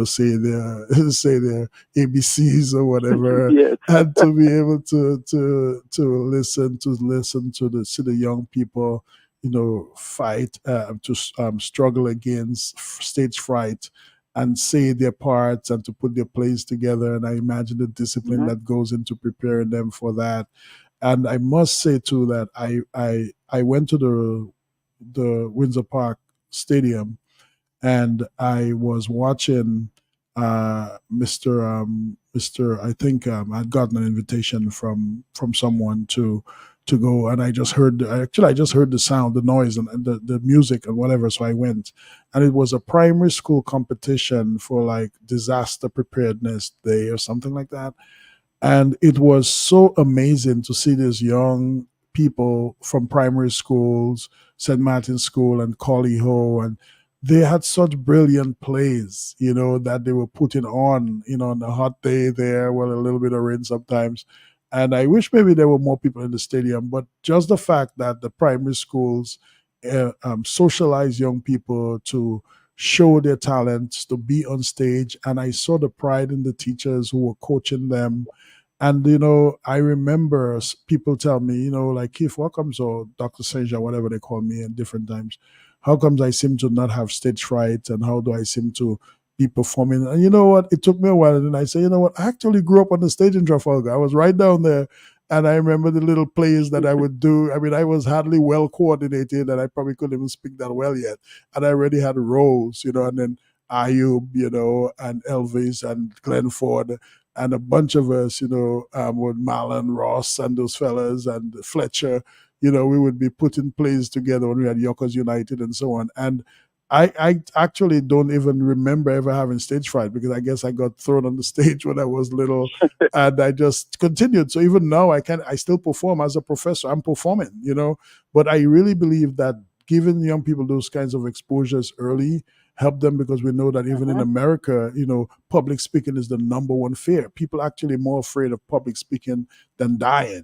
say their say their ABCs or whatever, Yes. and to be able to listen to the young people, fight to struggle against stage fright and say their parts and to put their plays together. And I imagine the discipline that goes into preparing them for that. And I must say too that I went to the Windsor Park Stadium and I was watching Mr. I think I'd gotten an invitation from someone to go, and I just heard I just heard the sound, the noise, and the music and whatever. So I went, and it was a primary school competition for like disaster preparedness day or something like that, and it was so amazing to see these young people from primary schools, St. Martin's School and Collie Ho, and they had such brilliant plays, that they were putting on, on a hot day there, well, a little bit of rain sometimes. And I wish maybe there were more people in the stadium, but just the fact that the primary schools socialize young people to show their talents, to be on stage. And I saw the pride in the teachers who were coaching them. And I remember people tell me, like Keith, what comes, or Dr. Senja, whatever they call me at different times, how comes I seem to not have stage fright, and how do I seem to be performing? And you know what? It took me a while, and then I say, you know what? I actually grew up on the stage in Trafalgar. I was right down there, and I remember the little plays that I would do. I mean, I was hardly well coordinated, and I probably couldn't even speak that well yet. And I already had roles, and then Ayub, and Elvis and Glenn Ford and a bunch of us, with Marlon Ross and those fellas and Fletcher, we would be putting plays together when we had Yonkers United and so on. And I actually don't even remember ever having stage fright, because I guess I got thrown on the stage when I was little and I just continued. So even now I still perform as a professor. I'm performing, but I really believe that giving young people those kinds of exposures early help them, because we know that even in America, public speaking is the number one fear. People are actually more afraid of public speaking than dying,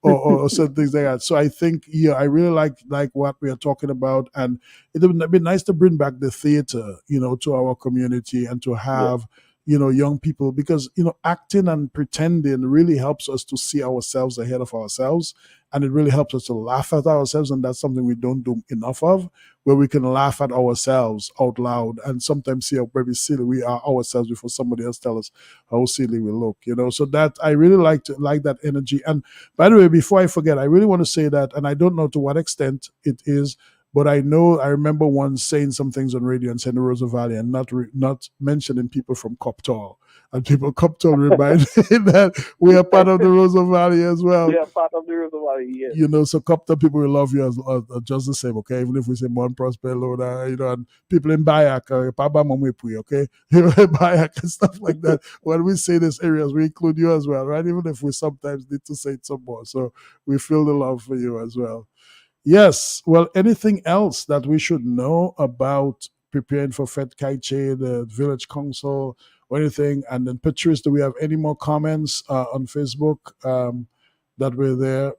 or certain things like that. So I think, I really like what we are talking about, and it would be nice to bring back the theater, to our community, and to have young people, because acting and pretending really helps us to see ourselves ahead of ourselves, and it really helps us to laugh at ourselves, and that's something we don't do enough of, where we can laugh at ourselves out loud and sometimes see how very silly we are ourselves before somebody else tells us how silly we look. So that I really like that energy. And by the way, before I forget, I really want to say that, and I don't know to what extent it is, but I remember once saying some things on radio in Santa Rosa Valley and not mentioning people from Coptal. And people Coptal remind me that we are part of the Rosa Valley as well. We are part of the Rosa Valley, yes. So Coptal people will love you as just the same, okay? Even if we say Mon Prosper, Loda, and people in Bayak, Papa Mamwepui, okay? Bayak and stuff like that. When we say these areas, we include you as well, right? Even if we sometimes need to say it some more. So we feel the love for you as well. Yes. Well, anything else that we should know about preparing for Fet Kaiche, the village council, or anything? And then, Patrice, do we have any more comments on Facebook that were there?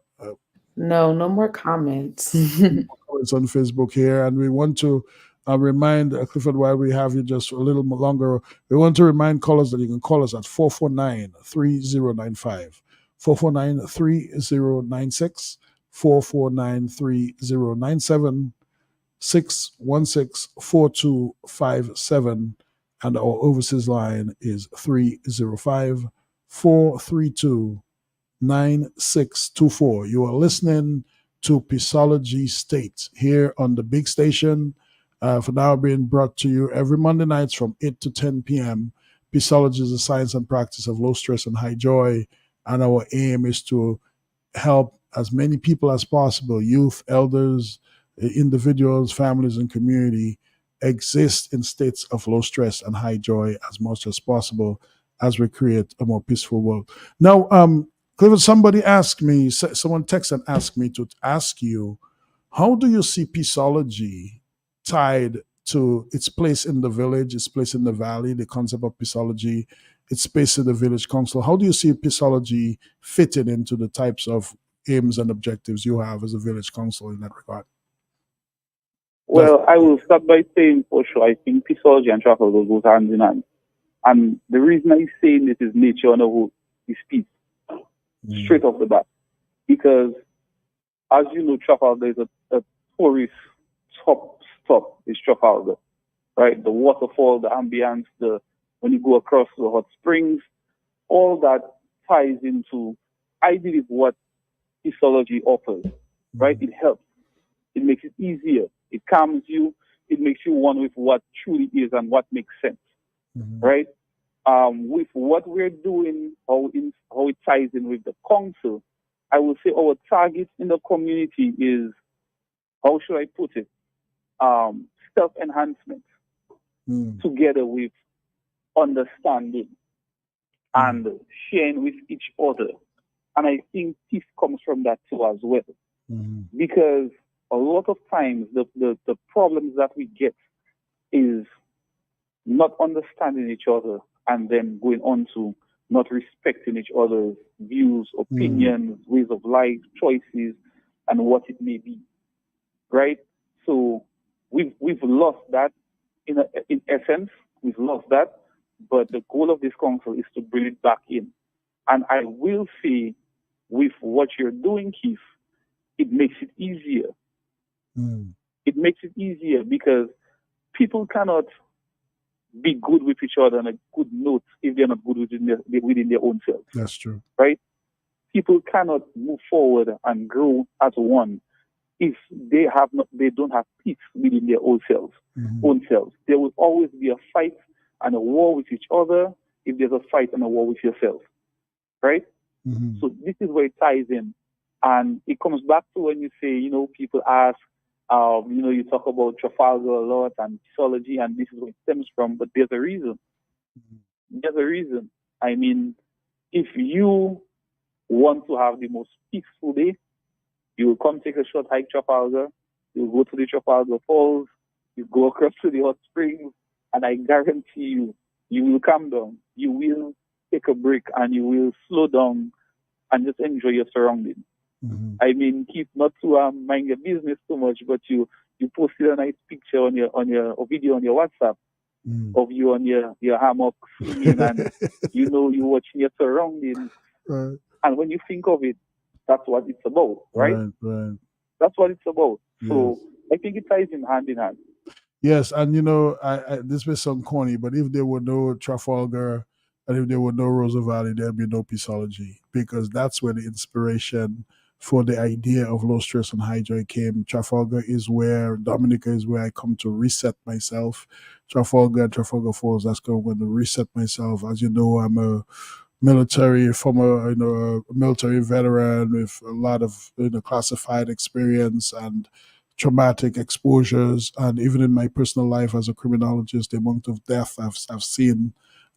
No more comments. Comments on Facebook here. And we want to remind Clifford, while we have you just a little longer, we want to remind callers that you can call us at 449-3095, 449-3096, 449-3097, 616-4257, and our overseas line is 305-432-9624. You are listening to Peaceology State here on the big station, for now being brought to you every Monday nights from 8 to 10 p.m. Peaceology is the science and practice of low stress and high joy, and our aim is to help as many people as possible, youth, elders, individuals, families, and community, exist in states of low stress and high joy as much as possible as we create a more peaceful world. Now, Clifford, somebody asked me, someone texted and asked me to ask you, how do you see Peaceology tied to its place in the village, its place in the valley, the concept of Peaceology, its space in the village council? How do you see Peaceology fitting into the types of aims and objectives you have as a village council in that regard? Well, I will start by saying, for sure, I think Peaceology and Trafalgar goes hand in hand. And the reason I'm saying this is nature on the whole is peace, straight off the bat. Because as you know, Trafalgar is a tourist top stop. Is Trafalgar, right? The waterfall, the ambience, when you go across the hot springs, all that ties into, I believe, what Peaceology offers, right? It helps. It makes it easier. It calms you. It makes you one with what truly is and what makes sense, right? With what we're doing, how it ties in with the council, I would say our target in the community is, how should I put it? Self-enhancement together with understanding and sharing with each other. And I think peace comes from that too as well. Because a lot of times the problems that we get is not understanding each other and then going on to not respecting each other's views, opinions, ways of life, choices, and what it may be. Right? So we've lost that in essence. We've lost that. But the goal of this council is to bring it back in. And I will say, with what you're doing, Keith, it makes it easier. It makes it easier because people cannot be good with each other on a good note if they're not good within their own selves. That's true. Right? People cannot move forward and grow as one if they don't have peace within their own selves. There will always be a fight and a war with each other if there's a fight and a war with yourself. Right? So this is where it ties in. And it comes back to when you say, people ask, you talk about Trafalgar a lot and Peaceology, and this is where it stems from, but there's a reason. There's a reason. I mean, if you want to have the most peaceful day, you will come take a short hike Trafalgar, you'll go to the Trafalgar Falls, you go across to the hot springs, and I guarantee you, you will calm down. You will take a break and you will slow down and just enjoy your surroundings. I mean, keep not to mind your business too much, but you posted a nice picture on your video on your WhatsApp of you on your hammock singing, and you're watching your surroundings. Right. And when you think of it, that's what it's about, right? Right. That's what it's about. Yes. So I think it ties in hand in hand. Yes, and this may sound corny, but if there were no Trafalgar and if there were no Rosa Valley, there'd be no Peaceology, because that's where the inspiration for the idea of low stress and high joy came. Trafalgar is where, Dominica is where I come to reset myself. Trafalgar and Trafalgar Falls, that's going to reset myself. As you know, I'm a former military veteran with a lot of classified experience and traumatic exposures, and even in my personal life as a criminologist, the amount of death I've seen,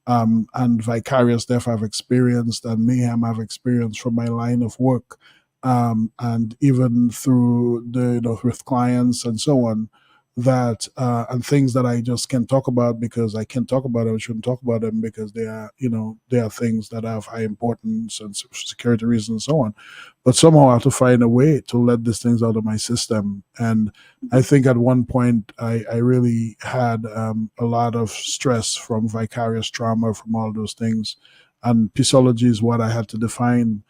and vicarious death I've experienced, and mayhem I've experienced from my line of work, and even through with clients and so on, that and things that I just can't talk about because I can't talk about them. I shouldn't talk about them because they are things that have high importance and security reasons and so on. But somehow I have to find a way to let these things out of my system. And I think at one point I really had a lot of stress from vicarious trauma, from all those things. And Peaceology is what I had to define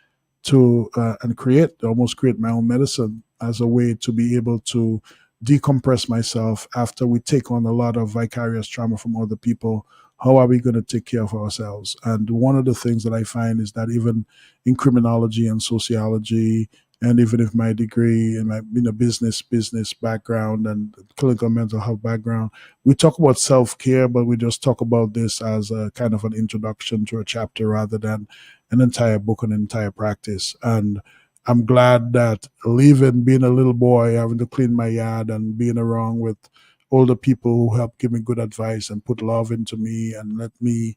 to and almost create my own medicine as a way to be able to decompress myself after we take on a lot of vicarious trauma from other people. How are we going to take care of ourselves? And one of the things that I find is that even in criminology and sociology, and even if my degree and my business background and clinical mental health background, we talk about self-care, but we just talk about this as a kind of an introduction to a chapter rather than an entire book, an entire practice. And I'm glad that being a little boy, having to clean my yard and being around with older people who help give me good advice and put love into me and let me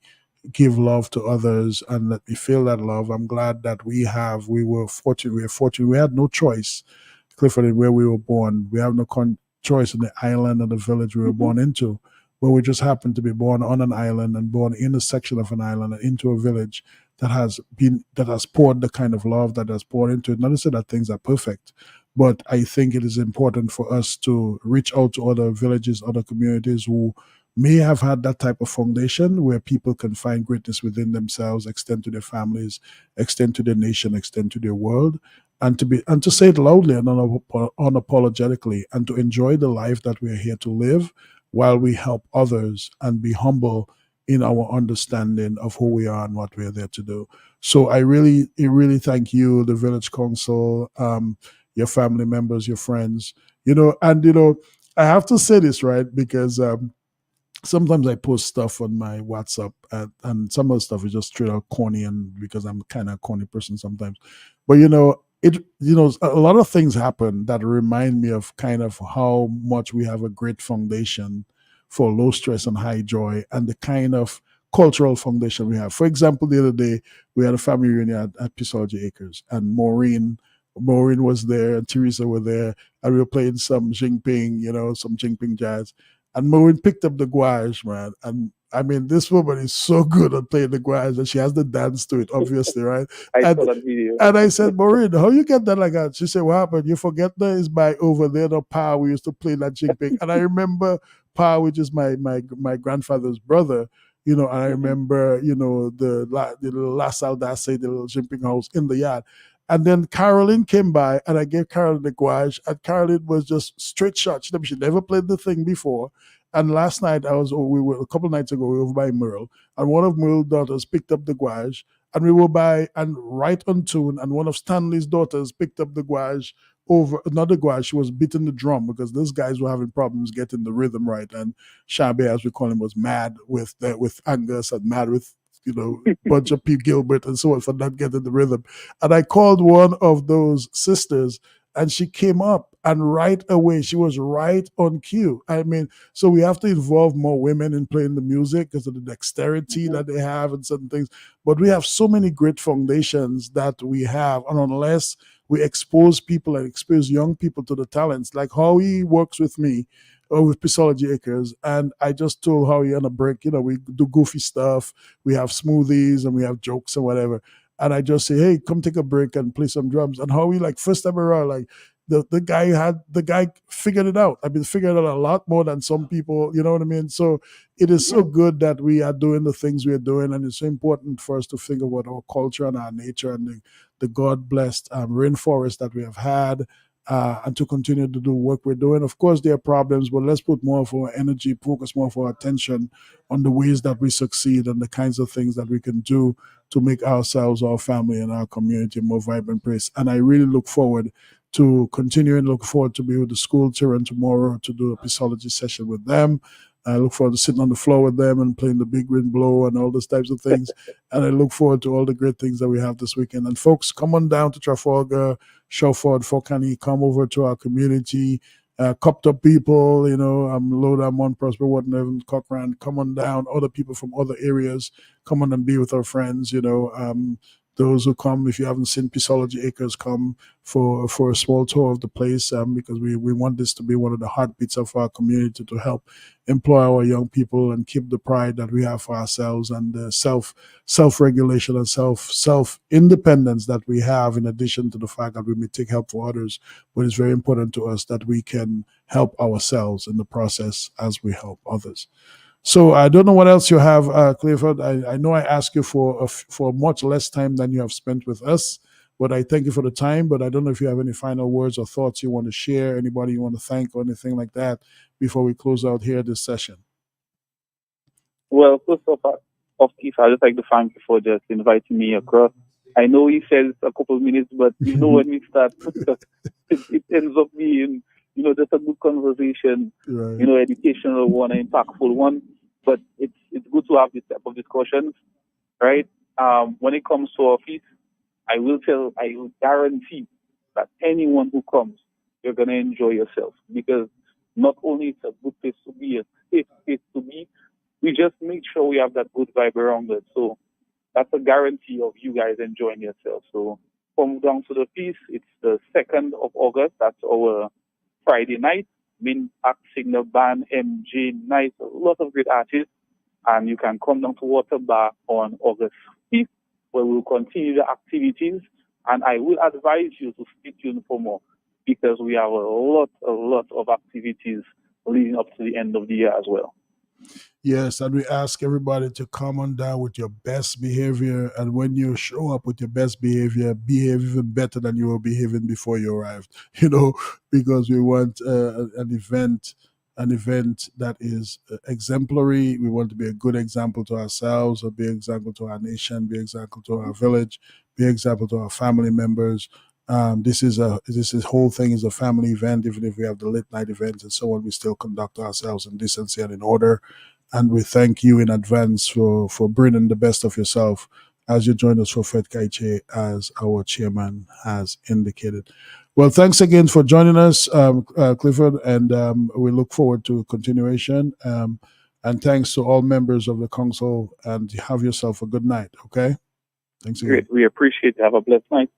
give love to others and let me feel that love. I'm glad that we were fortunate. We had no choice, Clifford, where we were born. We have no choice in the island or the village we were born into, but we just happened to be born on an island and born in a section of an island and into a village that has poured the kind of love that has poured into it. Not to say that things are perfect, but I think it is important for us to reach out to other villages, other communities who may have had that type of foundation where people can find greatness within themselves, extend to their families, extend to their nation, extend to their world, and to say it loudly and unapologetically, and to enjoy the life that we are here to live while we help others and be humble in our understanding of who we are and what we are there to do. So I really thank you, the village council, your family members, your friends, and I have to say this, right, because sometimes I post stuff on my WhatsApp, and some of the stuff is just straight out corny, and because I'm kind of a corny person sometimes. But a lot of things happen that remind me of kind of how much we have a great foundation for low stress and high joy, and the kind of cultural foundation we have. For example, the other day we had a family reunion at Peaceology Acres, and Maureen was there, and Teresa were there, and we were playing some Jinping, some Jinping jazz, and Maureen picked up the gouache, man. And I mean, this woman is so good at playing the gouache, and she has the dance to it, obviously, right? I saw And that video. and I said, Maureen, how you get that like that? She said, what happened? You forget that is by over there, the Pa we used to play that Jinping. And I remember Pa, which is my grandfather's brother, and I remember, the little last Audace, the little Jinping house in the yard. And then Caroline came by, and I gave Caroline the gouache, and Caroline was just straight shot. She never played the thing before. And last night we were a couple of nights ago, we were over by Merle, and one of Merle's daughters picked up the gouache, and we were by and right on tune, and one of Stanley's daughters picked up the gouache over another gouache. She was beating the drum because those guys were having problems getting the rhythm right, and Shabe, as we call him, was mad with Angus and mad with bunch of Pete Gilbert and so on for not getting the rhythm. And I called one of those sisters, and she came up, and right away she was right on cue. I mean, so we have to involve more women in playing the music because of the dexterity that they have and certain things. But we have so many great foundations that we have, and unless we expose people and expose young people to the talents, like Howie works with me with Peaceology Acres, and I just told Howie on a break, we do goofy stuff, we have smoothies, and we have jokes and whatever. And I just say, hey, come take a break and play some drums. And Howie, like first time around, like the guy figured it out. I mean, figured it out a lot more than some people, you know what I mean? So it is so good that we are doing the things we are doing, and it's so important for us to think about our culture and our nature and the God blessed rainforest that we have had, and to continue to do work we're doing. Of course, there are problems, but let's put more of our energy, focus more of our attention on the ways that we succeed and the kinds of things that we can do to make ourselves, our family, and our community a more vibrant place. And I really look forward to continuing, look forward to be with the school children tomorrow to do a Peaceology session with them. I look forward to sitting on the floor with them and playing the big wind blow and all those types of things. And I look forward to all the great things that we have this weekend. And folks, come on down to Trafalgar, Shelford, Focani, come over to our community. Cupped up people, I'm Loda, Mount Prosper, Watton, Cochrane, come on down. Other people from other areas, come on and be with our friends, those who come, if you haven't seen Peaceology Acres, come for a small tour of the place, because we want this to be one of the heartbeats of our community to help employ our young people and keep the pride that we have for ourselves and the self-regulation and self-independence that we have, in addition to the fact that we may take help for others. But it's very important to us that we can help ourselves in the process as we help others. So I don't know what else you have, Clifford. I know I asked you for much less time than you have spent with us, but I thank you for the time. But I don't know if you have any final words or thoughts you want to share, anybody you want to thank or anything like that before we close out here this session. Well, first off, Keith, I'd just like to thank you for just inviting me across. I know he says a couple of minutes, but when we start, it ends up being, just a good conversation, Right. educational one, an impactful one. But it's good to have this type of discussions, right? When it comes to our fees, I will guarantee that anyone who comes, you're gonna enjoy yourself, because not only it's a good place to be, a safe place to be, we just make sure we have that good vibe around it. So that's a guarantee of you guys enjoying yourself. So come down to the feast. It's the 2nd of August. That's our Friday night. Main act, Signal Band, MJ Night, a lot of great artists. And you can come down to Water Bar on August 5th, where we'll continue the activities. And I will advise you to stay tuned for more, because we have a lot of activities leading up to the end of the year as well. Yes, and we ask everybody to come on down with your best behavior. And when you show up with your best behavior, behave even better than you were behaving before you arrived. You know, because we want an event that is exemplary. We want to be a good example to ourselves, or be an example to our nation, be an example to our village, be an example to our family members. This whole thing is a family event. Even if we have the late night events and so on, we still conduct ourselves in decency and in order, and we thank you in advance for bringing the best of yourself as you join us for Fred Kaiche, as our chairman has indicated. Well, thanks again for joining us, Clifford, and we look forward to continuation. And thanks to all members of the council, and have yourself a good night, okay? Thanks Great. again. We appreciate it. Have a blessed night.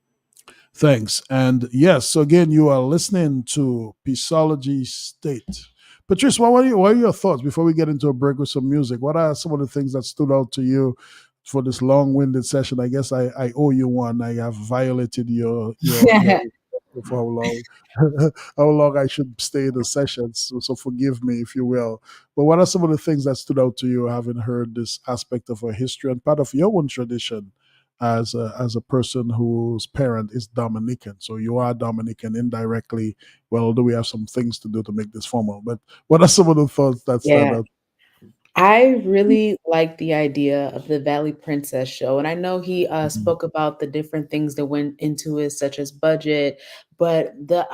Thanks. And yes, so again, you are listening to Peaceology State. Patrice, what are your thoughts before we get into a break with some music? What are some of the things that stood out to you for this long-winded session? I guess I owe you one. I have violated your for how long how long I should stay in the session. So forgive me, if you will. But what are some of the things that stood out to you, having heard this aspect of our history and part of your own tradition as a person whose parent is Dominican? So you are Dominican indirectly. Well, although we have some things to do to make this formal. But what are some of the thoughts that stand Yeah. out? I really like the idea of the Valley Princess show, and I know he Mhm, spoke about the different things that went into it, such as budget, but the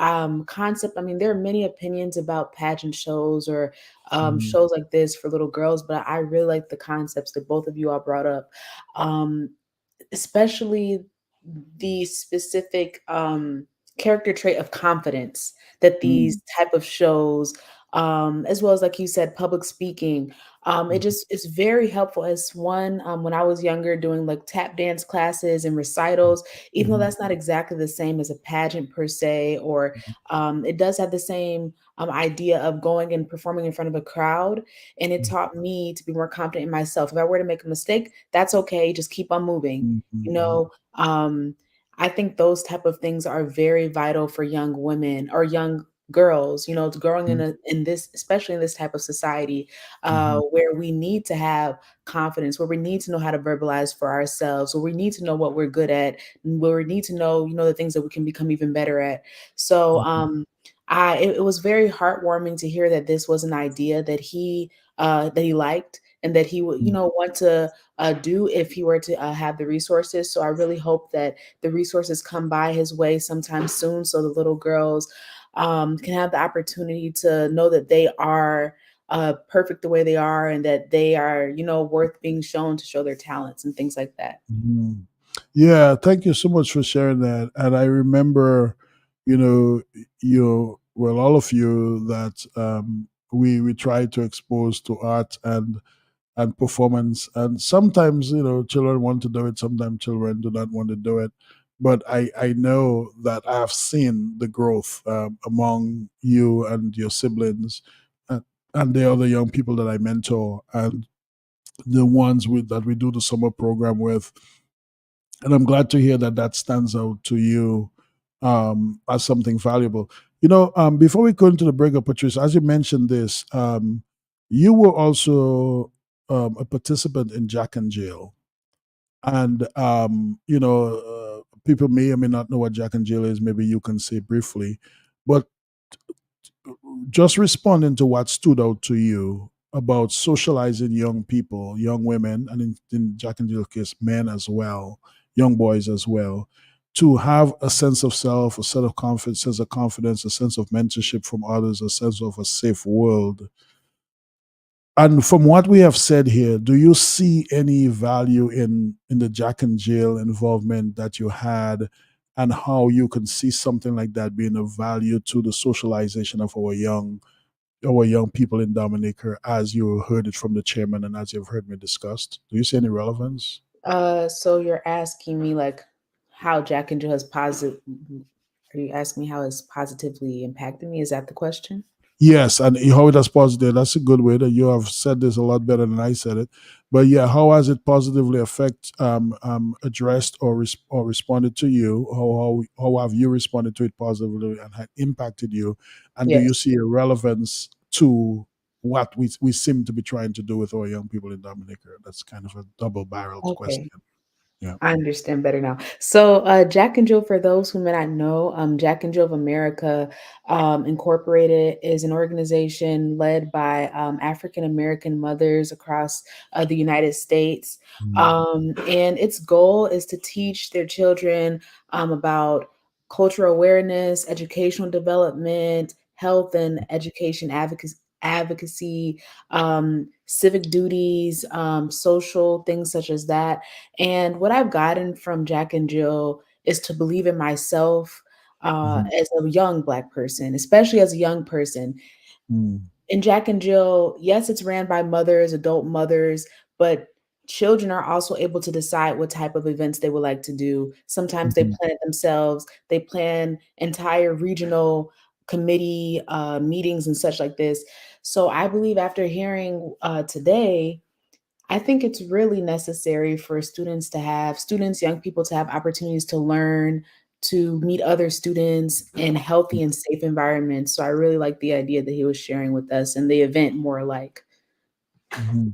concept. I mean, there are many opinions about pageant shows or mhm, shows like this for little girls, but I really like the concepts that both of you all brought up. Um, especially the specific character trait of confidence that these mhm, type of shows, as well as like you said, public speaking, it mhm, just is very helpful. As one, when I was younger, doing like tap dance classes and recitals, even though mhm, that's not exactly the same as a pageant per se, or it does have the same idea of going and performing in front of a crowd, and it taught me to be more confident in myself. If I were to make a mistake, that's okay, just keep on moving. mhm, You mhm, know, I think those type of things are very vital for young women or young girls, to growing mhm, in this, especially in this type of society, mhm, where we need to have confidence, where we need to know how to verbalize for ourselves, where we need to know what we're good at, and where we need to know, the things that we can become even better at. So mhm, it was very heartwarming to hear that this was an idea that he liked, and that he would, mhm, want to do if he were to have the resources. So I really hope that the resources come by his way sometime soon, so the little girls can have the opportunity to know that they are perfect the way they are, and that they are, worth being shown to show their talents and things like that. mhm. Yeah, thank you so much for sharing that. And I remember, you know, well, all of you that we try to expose to art and performance. And sometimes, children want to do it, sometimes children do not want to do it. But I know that I have seen the growth among you and your siblings, and, and the other young people that I mentor, and the ones that we do the summer program with. And I'm glad to hear that that stands out to you as something valuable. Before we go into the breakup, Patrice, as you mentioned this, you were also a participant in Jack and Jill. And, people may or may not know what Jack and Jill is. Maybe you can say briefly. But just responding to what stood out to you about socializing young people, young women, and in Jack and Jill's case, men as well, young boys as well, to have a sense of self, a sense of confidence, a sense of mentorship from others, a sense of a safe world. And from what we have said here, do you see any value in the Jack and Jill involvement that you had, and how you can see something like that being of value to the socialization of our young people in Dominica, as you heard it from the chairman and as you've heard me discussed? Do you see any relevance? So you're asking me like how Jack and Jill has positive. Are you asking me how it's positively impacted me? Is that the question? Yes, and how it has positive. That's a good way that you have said this a lot better than I said it. But yeah, how has it positively addressed or responded to you? How have you responded to it positively and had impacted you? And do you Yes. see a relevance to what we seem to be trying to do with our young people in Dominica. That's kind of a double-barreled Okay. question. Yeah. I understand better now. So, Jack and Jill, for those who may not know, Jack and Jill of America Incorporated is an organization led by African American mothers across the United States. Mm, And its goal is to teach their children about cultural awareness, educational development, health and education advocacy, civic duties, social things such as that. And what I've gotten from Jack and Jill is to believe in myself mhm, as a young Black person, especially as a young person. mm, In Jack and Jill, yes, it's ran by mothers, adult mothers, but children are also able to decide what type of events they would like to do. Sometimes they mhm, plan it themselves. They plan entire regional committee meetings and such like this. So I believe after hearing today, I think it's really necessary for students, young people to have opportunities to learn, to meet other students in healthy and safe environments. So I really like the idea that he was sharing with us and the event more like. mhm.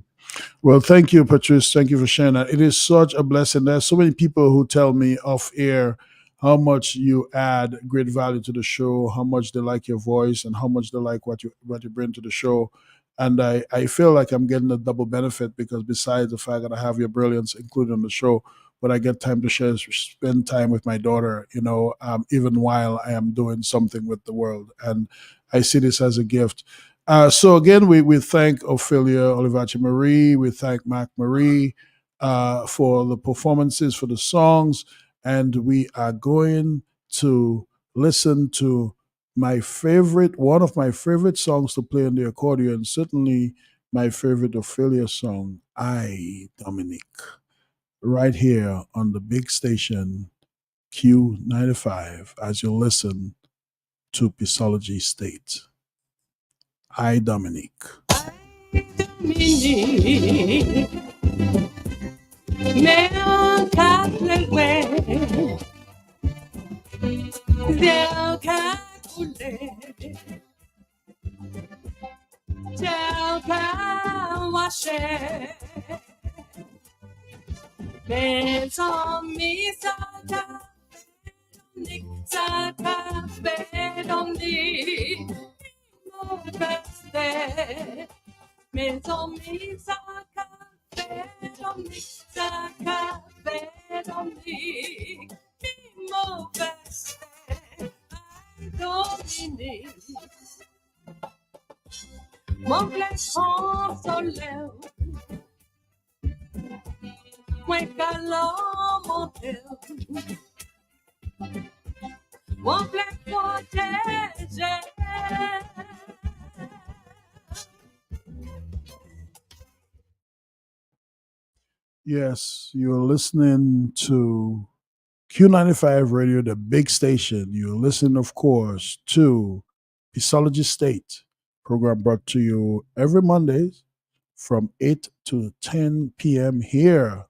Well, thank you, Patrice. Thank you for sharing that. It is such a blessing. There's so many people who tell me off air how much you add great value to the show, how much they like your voice, and how much they like what you bring to the show. And I feel like I'm getting a double benefit because besides the fact that I have your brilliance included on the show, but I get time to spend time with my daughter, even while I am doing something with the world. And I see this as a gift. So again, we thank Ophelia Olivachi Marie, we thank Mac Marie for the performances, for the songs, and we are going to listen to one of my favorite songs to play on the accordion, certainly my favorite Ophelia song, I, Dominic, right here on the big station Q95 as you listen to Peaceology State. I, Dominic. Dominique, mais en quatre del calcule, del calwashe, penso mi sata, Nick sata, Dominique, mon beste. Maison Misa Café Dominique, Café Dominique, Mimo Veste, Dominique, mon fléchon soleil, mon calon montel, mon flèche protégé. Yes, you're listening to Q95 Radio, the big station. You're listening, of course, to Peaceology State, program brought to you every Monday from 8 to 10 p.m. here,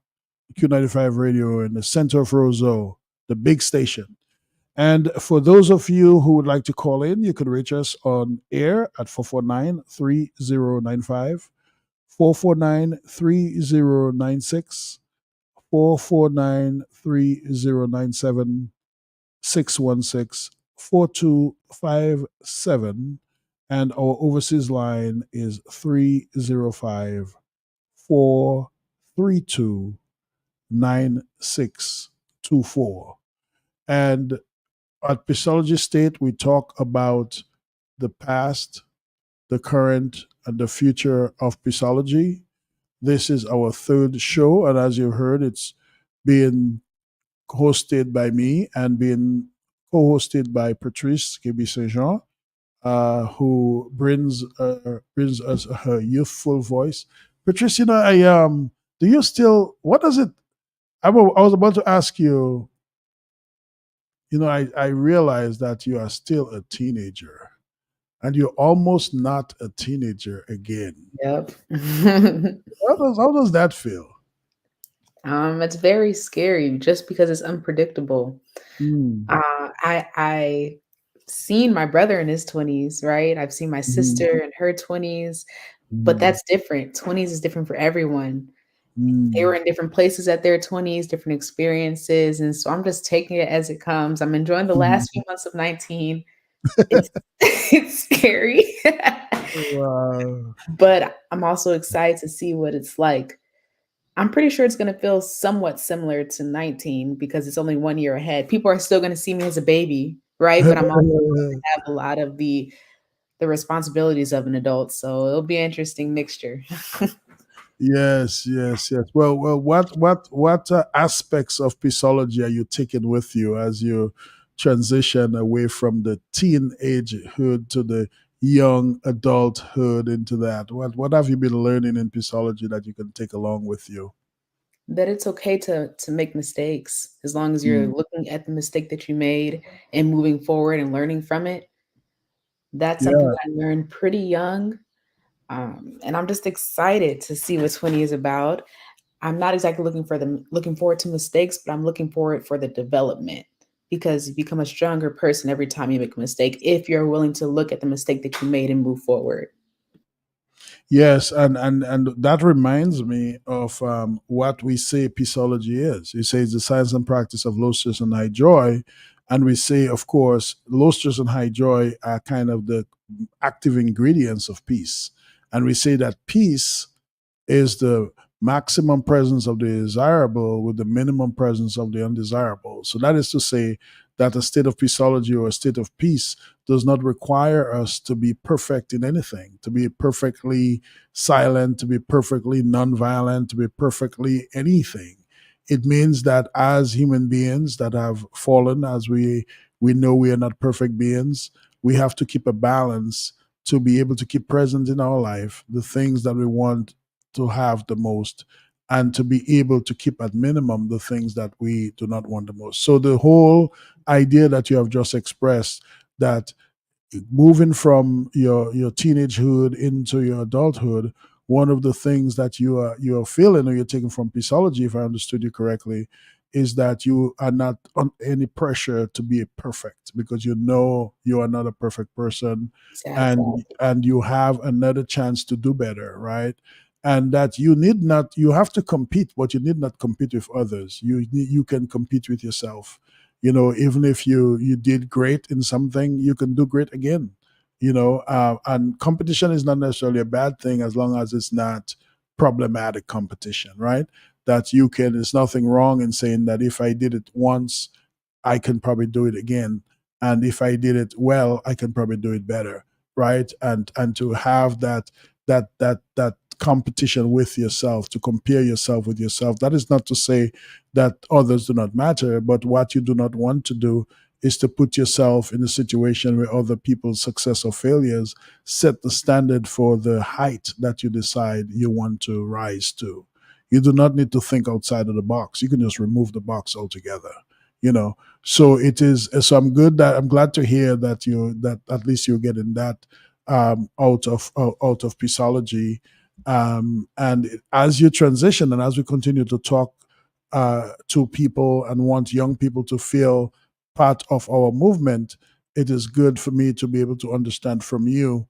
Q95 Radio in the center of Roseau, the big station. And for those of you who would like to call in, you can reach us on air at 449-3095, 449-3096, 449-3097, 616-4257, and our overseas line is 305-432-9624. And at Peaceology State, we talk about the past, the current, and the future of Peaceology. This is our third show, and as you heard, it's being hosted by me and being co-hosted by Patrice Kebi Saint Jean, who brings us her youthful voice. Patrice, do you still? What does it? I was about to ask you. I realize that you are still a teenager, and you're almost not a teenager again. Yep. How does that feel? It's very scary just because it's unpredictable. Mm, I seen my brother in his 20s, right? I've seen my Mm, sister in her 20s, but mm, that's different. 20s is different for everyone. They mm, were in different places at their 20s, different experiences, and so I'm just taking it as it comes. I'm enjoying the last few mm. months of 19. It's it's scary. Wow. But I'm also excited to see what it's like. I'm pretty sure it's gonna feel somewhat similar to 19 because it's only 1 year ahead. People are still gonna see me as a baby, right? But I'm also gonna have a lot of the responsibilities of an adult, so it'll be an interesting mixture. Yes, yes, yes. Well, what aspects of Peaceology are you taking with you as you transition away from the teenagehood to the young adulthood into that? What have you been learning in Peaceology that you can take along with you? That it's okay to make mistakes as long as you're Mm. looking at the mistake that you made and moving forward and learning from it. That's something Yeah. that I learned pretty young, and I'm just excited to see what 20 is about. I'm not exactly looking forward to mistakes, but I'm looking forward for the development because you become a stronger person every time you make a mistake if you're willing to look at the mistake that you made and move forward. Yes, and that reminds me of what we say Peaceology is. You say it's the science and practice of low stress and high joy, and we say, of course, low stress and high joy are kind of the active ingredients of peace, and we say that peace is the maximum presence of the desirable with the minimum presence of the undesirable. So that is to say that a state of peaceology or a state of peace does not require us to be perfect in anything, to be perfectly silent, to be perfectly nonviolent, to be perfectly anything. It means that as human beings that have fallen, as we know we are not perfect beings, we have to keep a balance to be able to keep present in our life the things that we want to have the most and to be able to keep at minimum the things that we do not want the most. So the whole idea that you have just expressed that moving from your teenagehood into your adulthood, one of the things that you are feeling or you're taking from Peaceology, if I understood you correctly, is that you are not on any pressure to be perfect because you know you are not a perfect person, Exactly. and you have another chance to do better, right? And that you need not you have to compete, but you need not compete with others. You can compete with yourself. Even if you did great in something, you can do great again. And competition is not necessarily a bad thing as long as it's not problematic competition, right? That you can There's nothing wrong in saying that if I did it once, I can probably do it again. And if I did it well, I can probably do it better, right? And to have that competition with yourself, to compare yourself with yourself. That is not to say that others do not matter, but what you do not want to do is to put yourself in a situation where other people's success or failures set the standard for the height that you decide you want to rise to. You do not need to think outside of the box. You can just remove the box altogether. You know, so it is. So I'm glad to hear that at least you're getting that out of Peaceology. And as you transition and as we continue to talk to people and want young people to feel part of our movement, it is good for me to be able to understand from you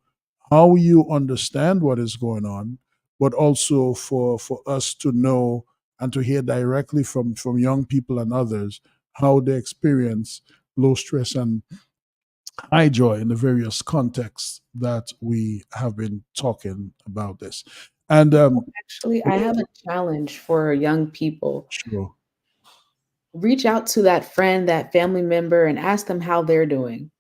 how you understand what is going on, but also for us to know and to hear directly from young people and others how they experience low stress and high joy in the various contexts that we have been talking about this. And Actually, I have a challenge for young people. sure. Reach out to that friend, that family member, and ask them how they're doing.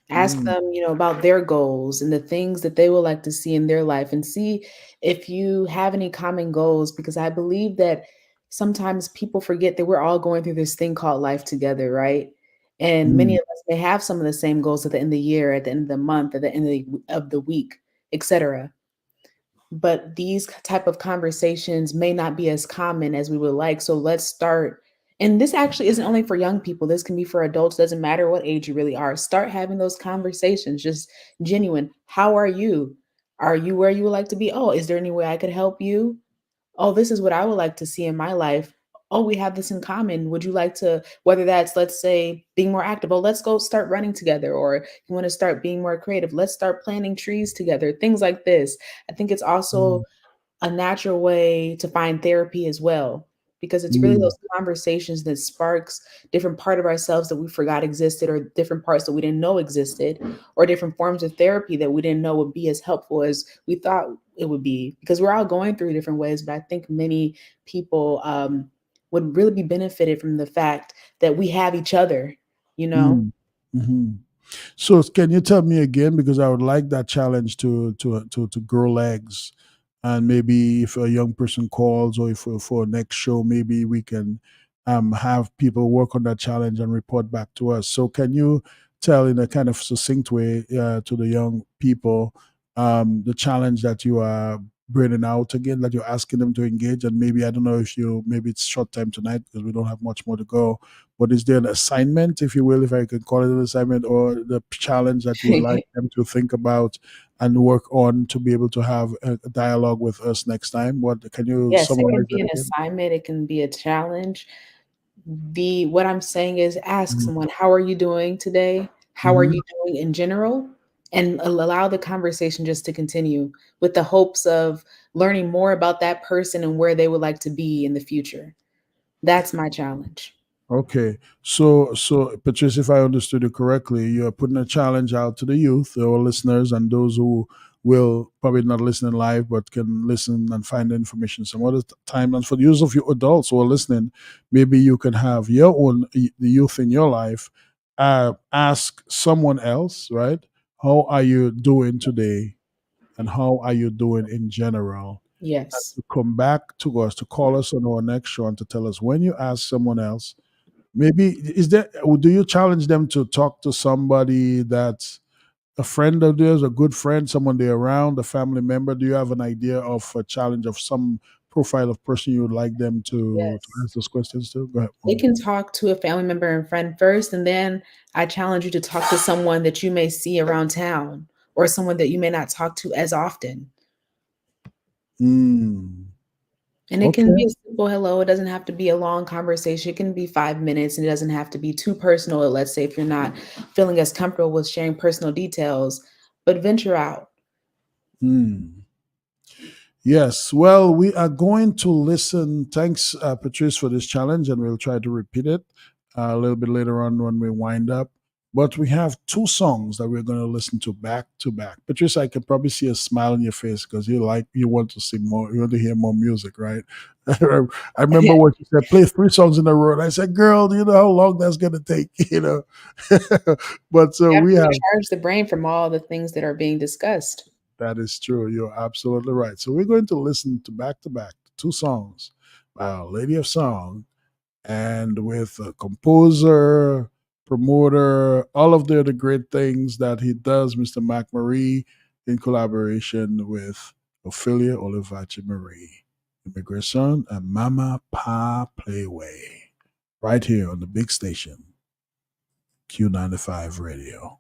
Ask Mm, them, about their goals and the things that they would like to see in their life and see if you have any common goals because I believe that sometimes people forget that we're all going through this thing called life together, right? And many mm, of us may have some of the same goals at the end of the year, at the end of the month, at the end of the week, etc. But these type of conversations may not be as common as we would like. So let's start. And this actually isn't only for young people. This can be for adults. Doesn't matter what age you really are. Start having those conversations. Just genuine. How are you? Are you where you would like to be? Oh, is there any way I could help you? Oh, this is what I would like to see in my life. oh, we have this in common. Would you like to, whether that's, let's say, being more active, oh, let's go start running together, or you want to start being more creative, let's start planting trees together, things like this. I think it's also Mm, a natural way to find therapy as well, because it's really mm, those conversations that sparks different part of ourselves that we forgot existed, or different parts that we didn't know existed, or different forms of therapy that we didn't know would be as helpful as we thought it would be, because we're all going through different ways. But I think many people would really be benefited from the fact that we have each other, you know. mm, mhm. So can you tell me again, because I would like that challenge to grow legs, and maybe if a young person calls, or if for next show, maybe we can have people work on that challenge and report back to us. So can you tell in a kind of succinct way to the young people the challenge that you are bringing out again, that you're asking them to engage, and maybe I don't know if you maybe it's short time tonight because we don't have much more to go, but is there an assignment, if you will, if I can call it an assignment, or the challenge that you would like them to think about and work on to be able to have a dialogue with us next time? What can you Yes, it can summarize be that an again? assignment, it can be a challenge. The What I'm saying is, ask Mhm. someone, how are you doing today? How are Mhm. you doing in general? And allow the conversation just to continue, with the hopes of learning more about that person and where they would like to be in the future. That's my challenge. Okay, so Patrice, if I understood you correctly, you are putting a challenge out to the youth, our listeners, and those who will probably not listen live but can listen and find the information some other time. And for the use of you adults who are listening, maybe you can have your own the youth in your life ask someone else, right? How are you doing today, and how are you doing in general? And Yes. to come back to us, to call us on our next show, and to tell us when you ask someone else. Maybe is there? Do you challenge them to talk to somebody that's a friend of theirs, a good friend, someone they're around, a family member? Do you have an idea of a challenge of some profile of person you would like them to Yes. ask those questions to? Go ahead, They Mom. can talk to a family member and friend first, and then I challenge you to talk to someone that you may see around town, or someone that you may not talk to as often. Mm, And it can okay. be a simple hello. It doesn't have to be a long conversation. It can be 5 minutes, and it doesn't have to be too personal. Let's say if you're not feeling as comfortable with sharing personal details, but venture out. Mm. Yes. Well, we are going to listen. Thanks, Patrice, for this challenge, and we'll try to repeat it a little bit later on when we wind up. But we have two songs that we're going to listen to back to back. Patrice, I can probably see a smile on your face because you want to see more, you want to hear more music, right? I remember what you said, play three songs in a row. And I said, girl, do you know how long that's going to take? But so You have we to have. recharge the brain from all the things that are being discussed. That is true. You're absolutely right. So we're going to listen to back two songs by Our Lady of Song, and with a composer, promoter, all of the great things that he does, Mr. Mac Marie, in collaboration with Ophelia Olivachi Marie, Immigration and Mama Pa Playway, right here on the big station, Q95 Radio.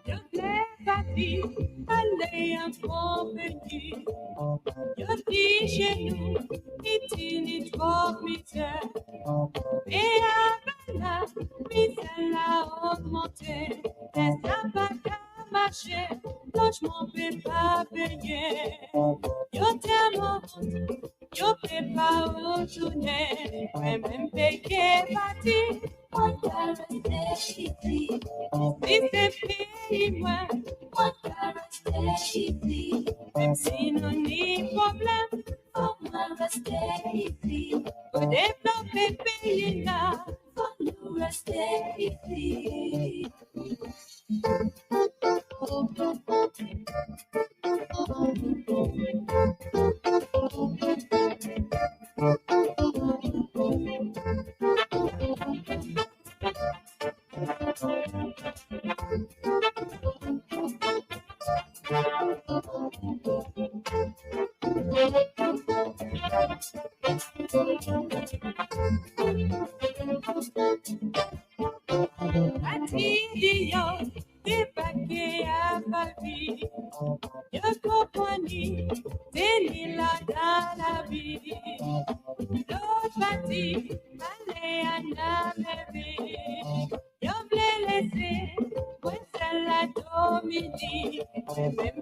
Je plais ta vie, allez un bon petit. Je dis chez nous, iti ni trop misère. Et avec la misère a augmenté. Les pas qu'à marcher, logement peut pas payer. Yo t'aime, yo peux pas retourner. Même payer parti, on t'a resté ici. Si c'est pays, moi, on t'a resté ici. Même si nous n'y problème, on va rester ici. Pour développer pays là, faut nous rester ici. Atidio, dipake ababi, yoko poni, tenila dalabi, lopati, malea namebi, yoblelese, la domini,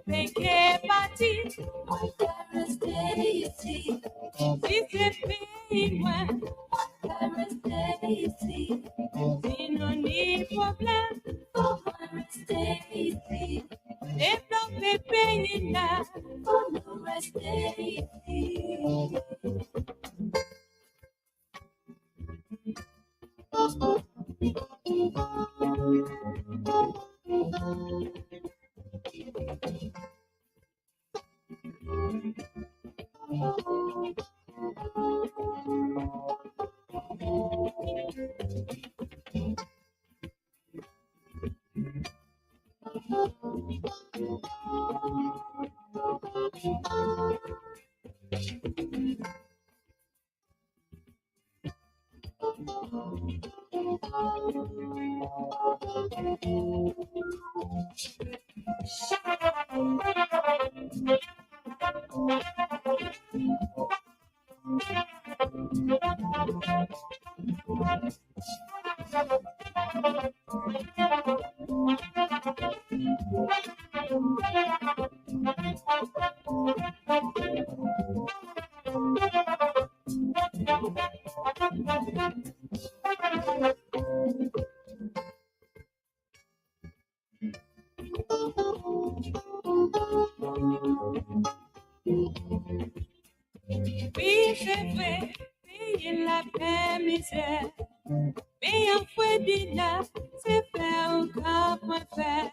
peke pati, Stacy, Stacy, no need problem for Stacy. If no pepe enough for no Stacy. Oui, c'est vrai, payer la paix misère. Mais un fouet d'île, c'est faire un cap à faire.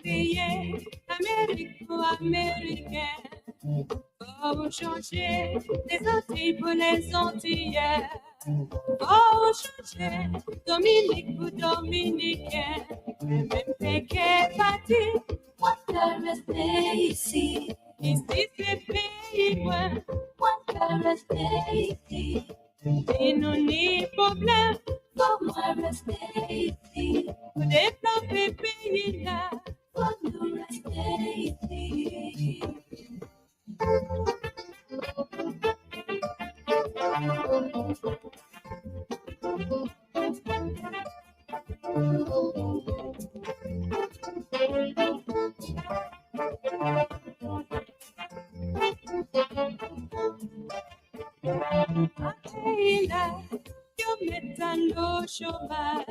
Payer Amérique ou Américain. Faut changer les Antilles pour les Antillais. Faut changer Dominique pour Dominicain. Même péché parti, moi je rester ici. Ici c'est pays loin, moi je rester ici. Si nous n'y problème, faut moi rester ici. Pour développer pays là, faut nous rester ici. Athéina, yo mettons chômage.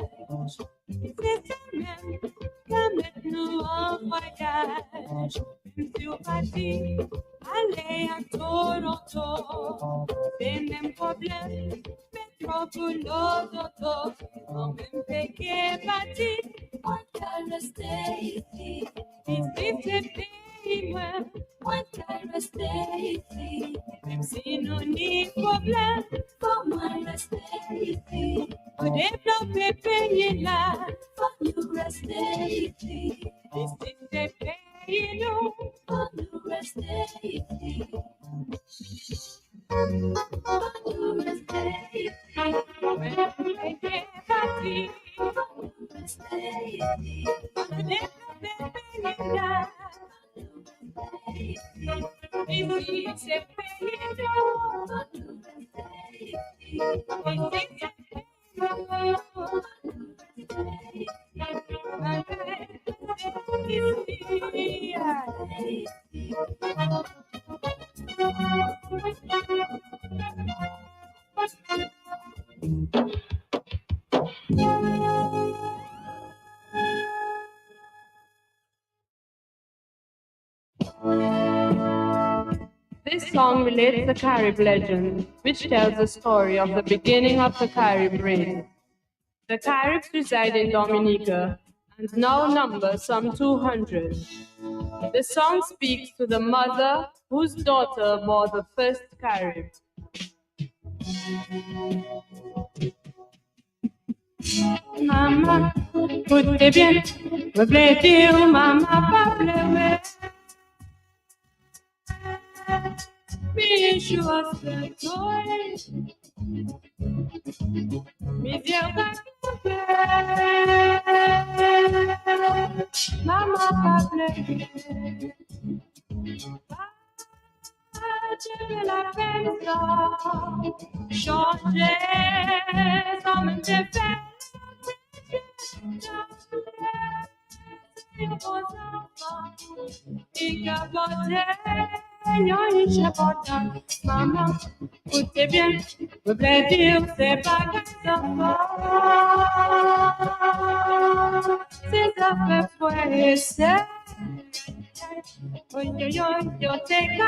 C'est même qu'à mettre nous en voyage. Même si on partit, aller à Toronto. C'est le même problème, métro pour l'auto. En même pays parti, moi je rester ici. Ici c'est pays loin, moi je rester ici. Même si nous n'y problème, faut moi rester ici. Pour développer pays là, faut nous rester ici. Ici c'est pays nous, faut nous rester ici. Faut nous rester ici. Même pays parti, faut nous rester ici. Pour développer pays là. Ici, c'est pays nous. This song relates the Carib legend, which tells the story of the beginning of the Carib race. The Caribs reside in Dominica and now number some 200. The song speaks to the mother whose daughter bore the first Carib. Maman, écoutez bien, me plaît-il, maman, pas pleurer. Me sure say toy. Me dear Mama Pablo. Facile la pensa, changer comme te fais. Maman, écoutez bien, je voulais dire c'est pas c'est ça fait fouet, c'est yo, take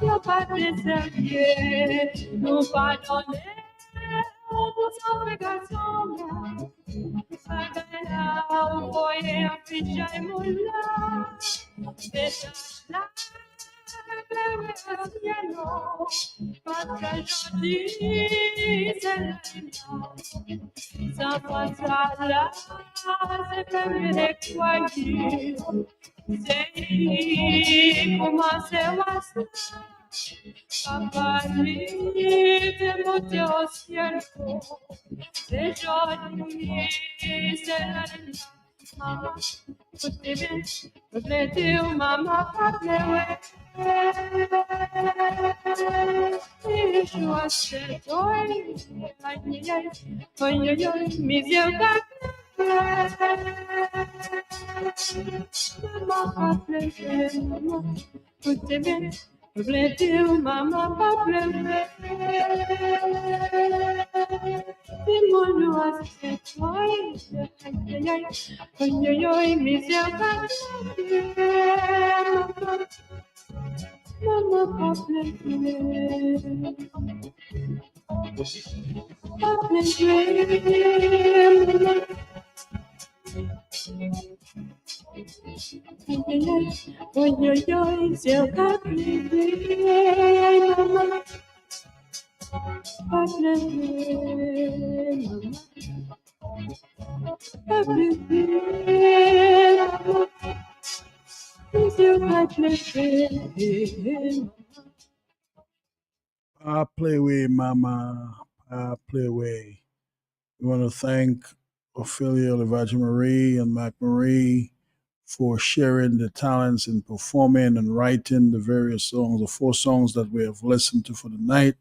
yo pas déservier, nous pardonner, nous sommes garçons, Pagana, voy a fichar y mula, déjà là, le cielo, parce que je dis, c'est la ça passe là, c'est comme les croyants. Sei comment c'est Papa, livre mon Dieu au ciel, c'est joli, c'est la maman, écoutez bien, je voulais dire maman, appelez, et je vois c'est toi, aïe, aïe, aïe, aïe, aïe, mes yeux maman, appelez, maman, écoutez bien, je voulais dire maman, appelez, dis-moi nous c'est toi, aïe, aïe, aïe, aïe, aïe, mes yeux maman, appelez, Oi, oi, oi, seu capricho, mamãe, seu capricho. I play way, mama. I play way. We want to thank Ophelia Levaji Marie and Mac Marie for sharing the talents in performing and writing the various songs, the four songs that we have listened to for the night.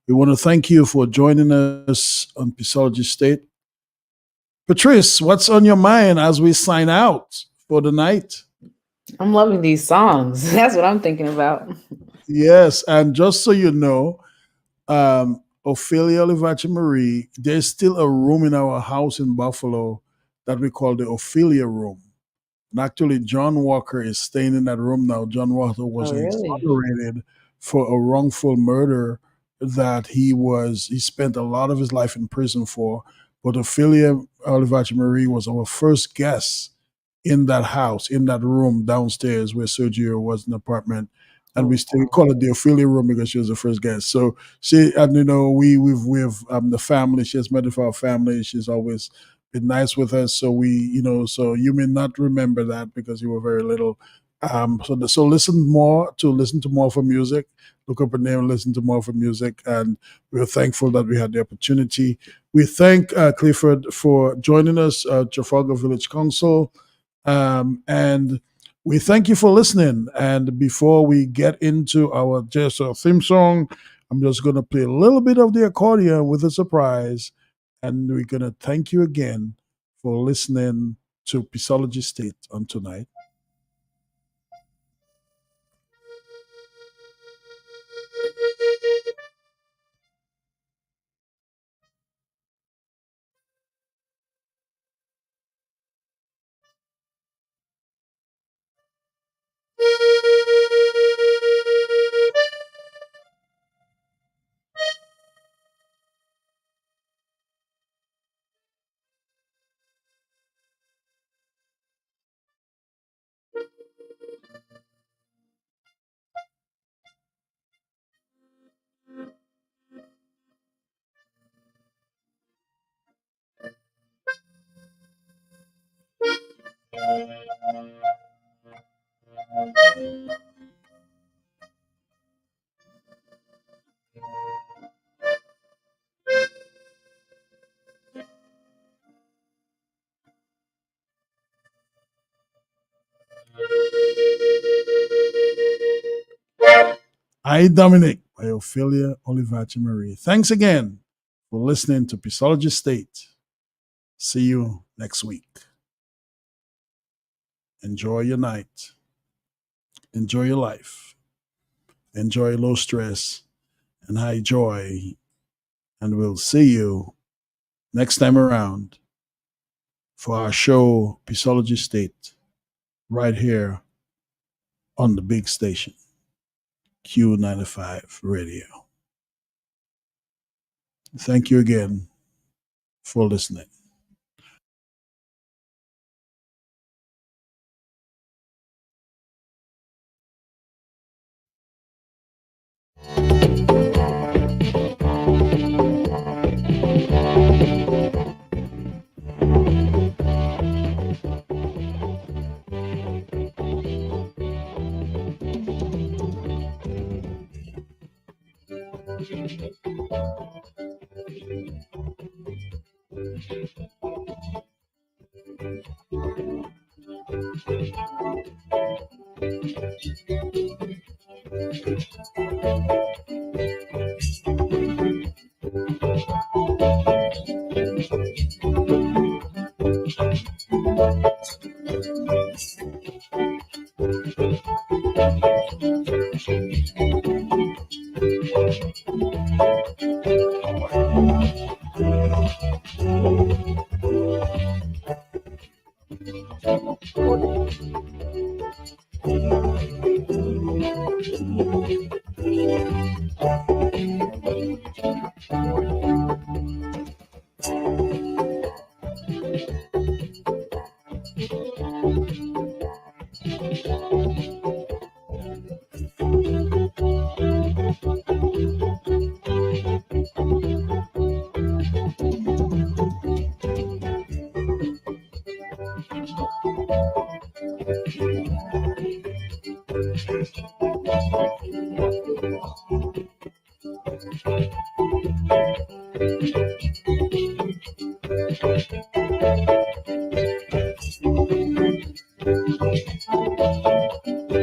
We want to thank you for joining us on Peaceology State. Patrice, what's on your mind as we sign out for the night? I'm loving these songs. That's what I'm thinking about. Yes, and just so you know, Ophelia Olivacha Marie, there's still a room in our house in Buffalo that we call the Ophelia Room. And actually, John Walker is staying in that room now. John Walker was Oh, really? exonerated for a wrongful murder that he spent a lot of his life in prison for. But Ophelia Olivacha Marie was our first guest in that house, in that room downstairs where Sergio was in the apartment. And we Oh, still call it the Ophelia room because she was the first guest. So she, and we've the family. She has met with our family. She's always been nice with us. So so you may not remember that because you were very little. So listen to more for music. Look up her name, listen to more for music, and we're thankful that we had the opportunity. We thank Clifford for joining us, Trafalgar Village Council, and we thank you for listening. And before we get into our just theme song, I'm just going to play a little bit of the accordion with a surprise. And we're going to thank you again for listening to Peaceology State on tonight. I, Dominic, by Ophelia Olivachi Marie. Thanks again for listening to Peaceology State. See you next week. Enjoy your night. Enjoy your life. Enjoy low stress and high joy. And we'll see you next time around for our show, Peaceology State, right here on the big station, Q95 Radio. Thank you again for listening.